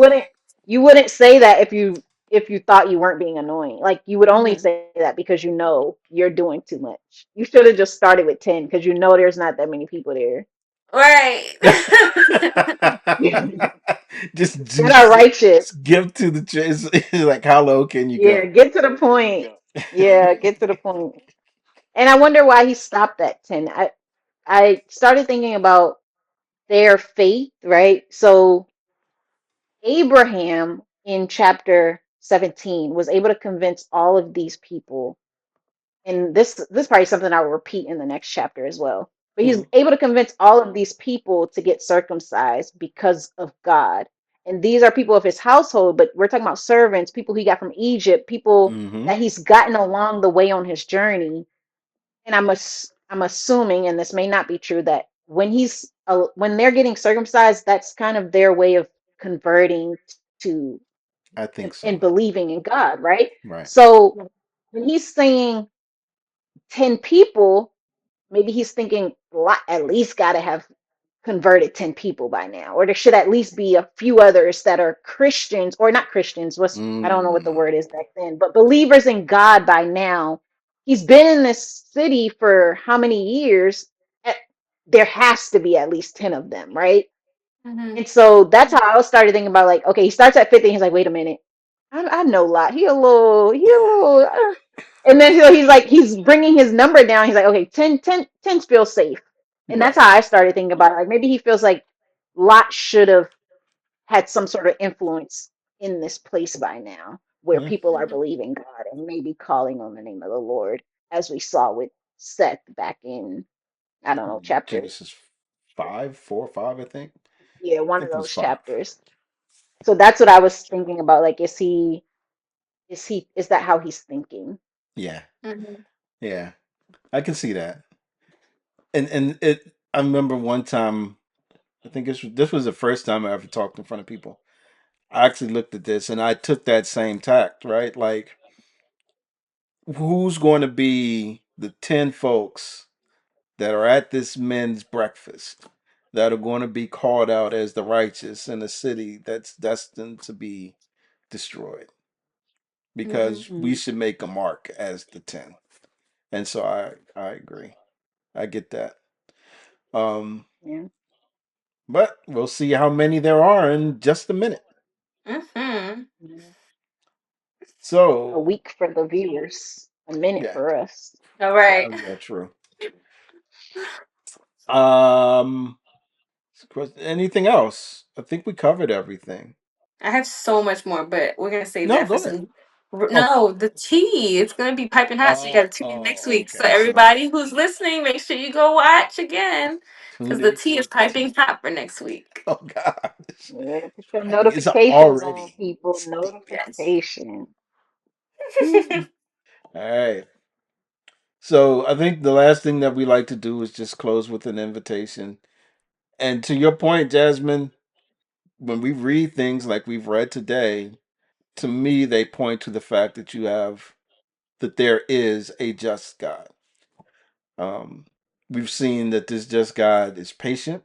wouldn't say that if you thought you weren't being annoying. Like you would only Hmm. say that because you know you're doing too much. You should have just started with 10 because you know there's not that many people there. Right. just, That are just righteous. give to the chase. Like, how low can you Yeah, go? get to the point. Yeah, get to the point. And I wonder why he stopped at 10. I started thinking about their faith, right? So Abraham in chapter 17 was able to convince all of these people, and this is probably something I will repeat in the next chapter as well. But he's Mm, able to convince all of these people to get circumcised because of God. And these are people of his household, but we're talking about servants, people he got from Egypt, people mm-hmm. that he's gotten along the way on his journey. And I'm assuming, and this may not be true, that when they're getting circumcised, that's kind of their way of converting to I think and so. believing in God, right? Right. So when he's saying 10 people, maybe he's thinking at least got to have converted 10 people by now, or there should at least be a few others that are Christians, or not Christians, what's, I don't know what the Mm, word is back then, but believers in God by now. He's been in this city for how many years? Eh, there has to be at least 10 of them, right? Hmm. And so that's how I started thinking about, like, okay, he starts at 50. He's like, wait a minute, I know a lot. And then he's like, he's bringing his number down. He's like, okay, 10 feels safe. And that's right. how I started thinking about it. Like, maybe he feels like Lot should have had some sort of influence in this place by now, where Yeah. people are believing God and maybe calling on the name of the Lord, as we saw with Seth back in, I don't know, chapter, Genesis 5, 4, 5, I think. I yeah, one of think it was those 5. chapters. So that's what I was thinking about. Like, is that how he's thinking? Yeah. Hmm. Yeah. I can see that. And it I remember one time, I think this was the first time I ever talked in front of people. I actually looked at this and I took that same tact, right? Like, who's going to be the 10 folks that are at this men's breakfast that are going to be called out as the righteous in a city that's destined to be destroyed? Hmm. Because we Mm, should make a mark as the 10. And so I agree. I get that. Um, yeah. but we'll see how many there are in just a minute. Hmm. Yeah. A So, week for the viewers, a minute yeah. for us. All right. Oh, yeah, true. Um, anything else? I think we covered everything. I have so much more, but we're gonna save No, that for go ahead. some. Oh, No, the tea. It's gonna be piping hot. So you gotta tune in next week. So okay. So everybody who's listening, make sure you go watch again, because tune the in tea for is the tea. piping hot for next week. Oh gosh, Yeah, put your I think it's notifications on, already people. steep. Yes. Notification. Whew. All right. So I think the last thing that we like to do is just close with an invitation. And to your point, Jasmine, when we read things like we've read today, to me they point to the fact that there is a just God. Um, we've seen that this just God is patient.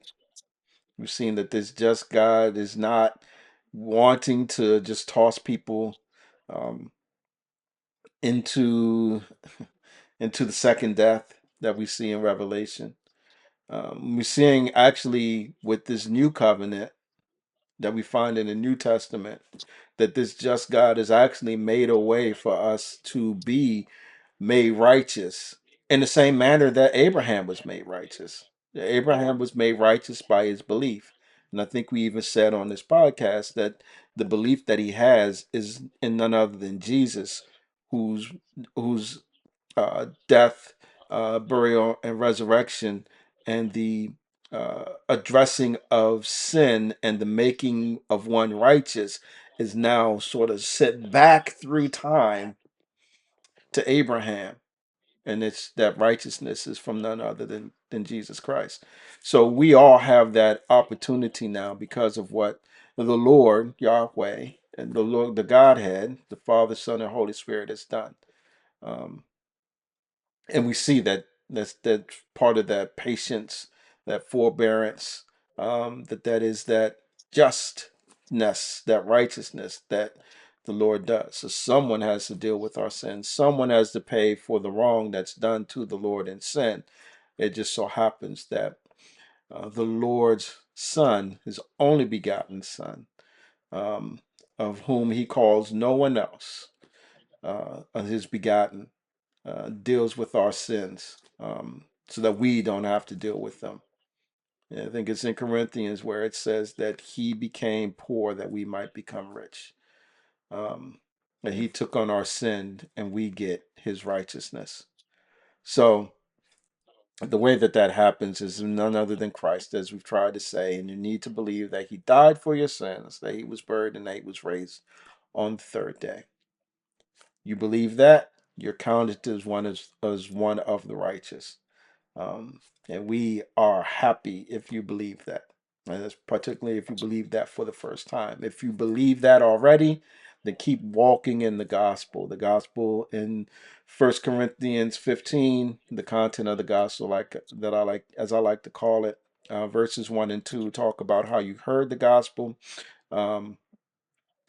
We've seen that this just God is not wanting to just toss people um, into into the second death that we see in Revelation. We're seeing actually with this new covenant that we find in the New Testament that this just God has actually made a way for us to be made righteous in the same manner that Abraham was made righteous. Abraham was made righteous by his belief. And I think we even said on this podcast that the belief that he has is in none other than Jesus, whose whose death, burial, and resurrection, and the addressing of sin and the making of one righteous is now sort of set back through time to Abraham. And it's that righteousness is from none other than Jesus Christ. So we all have that opportunity now because of what the Lord, Yahweh, and the Lord, the Godhead, the Father, Son, and Holy Spirit has done. Um, and we see that part of that patience, that forbearance, that is that justness, that righteousness that the Lord does. So someone has to deal with our sins. Someone has to pay for the wrong that's done to the Lord in sin. It just so happens that the Lord's Son, his only begotten Son, um, of whom he calls no one else, his begotten, deals with our sins, so that we don't have to deal with them. And I think it's in Corinthians where it says that he became poor that we might become rich. Um, and he took on our sin and we get his righteousness. So the way that that happens is none other than Christ, as we've tried to say, and you need to believe that he died for your sins, that he was buried, and that he was raised on the third day. You believe that, you're counted as one of the righteous. Um, and we are happy if you believe that. And that's particularly if you believe that for the first time. If you believe that already, then keep walking in the gospel. The gospel in 1 Corinthians 15, the content of the gospel, like that I like, as I like to call it, verses 1 and 2 talk about how you heard the gospel, um,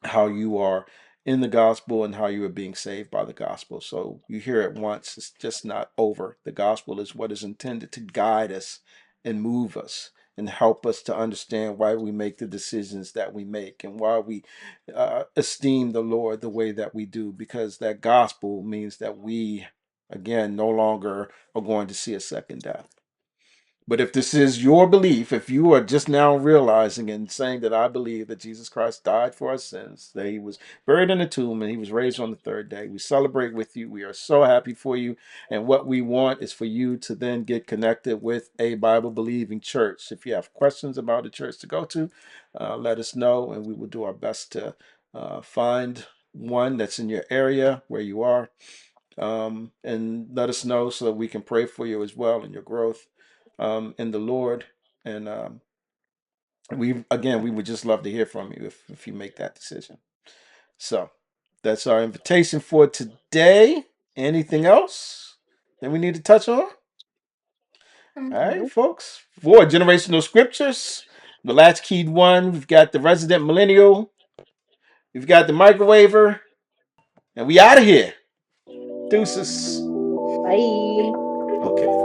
how you are in the gospel, and how you are being saved by the gospel. So you hear it once, it's just not over. The gospel is what is intended to guide us and move us and help us to understand why we make the decisions that we make and why we esteem the Lord the way that we do, because that gospel means that we, again, no longer are going to see a second death. But if this is your belief, if you are just now realizing and saying that I believe that Jesus Christ died for our sins, that he was buried in a tomb and he was raised on the third day, we celebrate with you. We are so happy for you. And what we want is for you to then get connected with a Bible believing church. If you have questions about the church to go to, let us know and we will do our best to find one that's in your area where you are, and let us know so that we can pray for you as well in your growth in the Lord. And we would just love to hear from you if you make that decision. So that's our invitation for today. Anything else that we need to touch on? All right, Nope. folks. For generational scriptures, the latchkeyed one, we've got the resident millennial, we've got the microwaver, and we out of here. Deuces. Bye. Okay.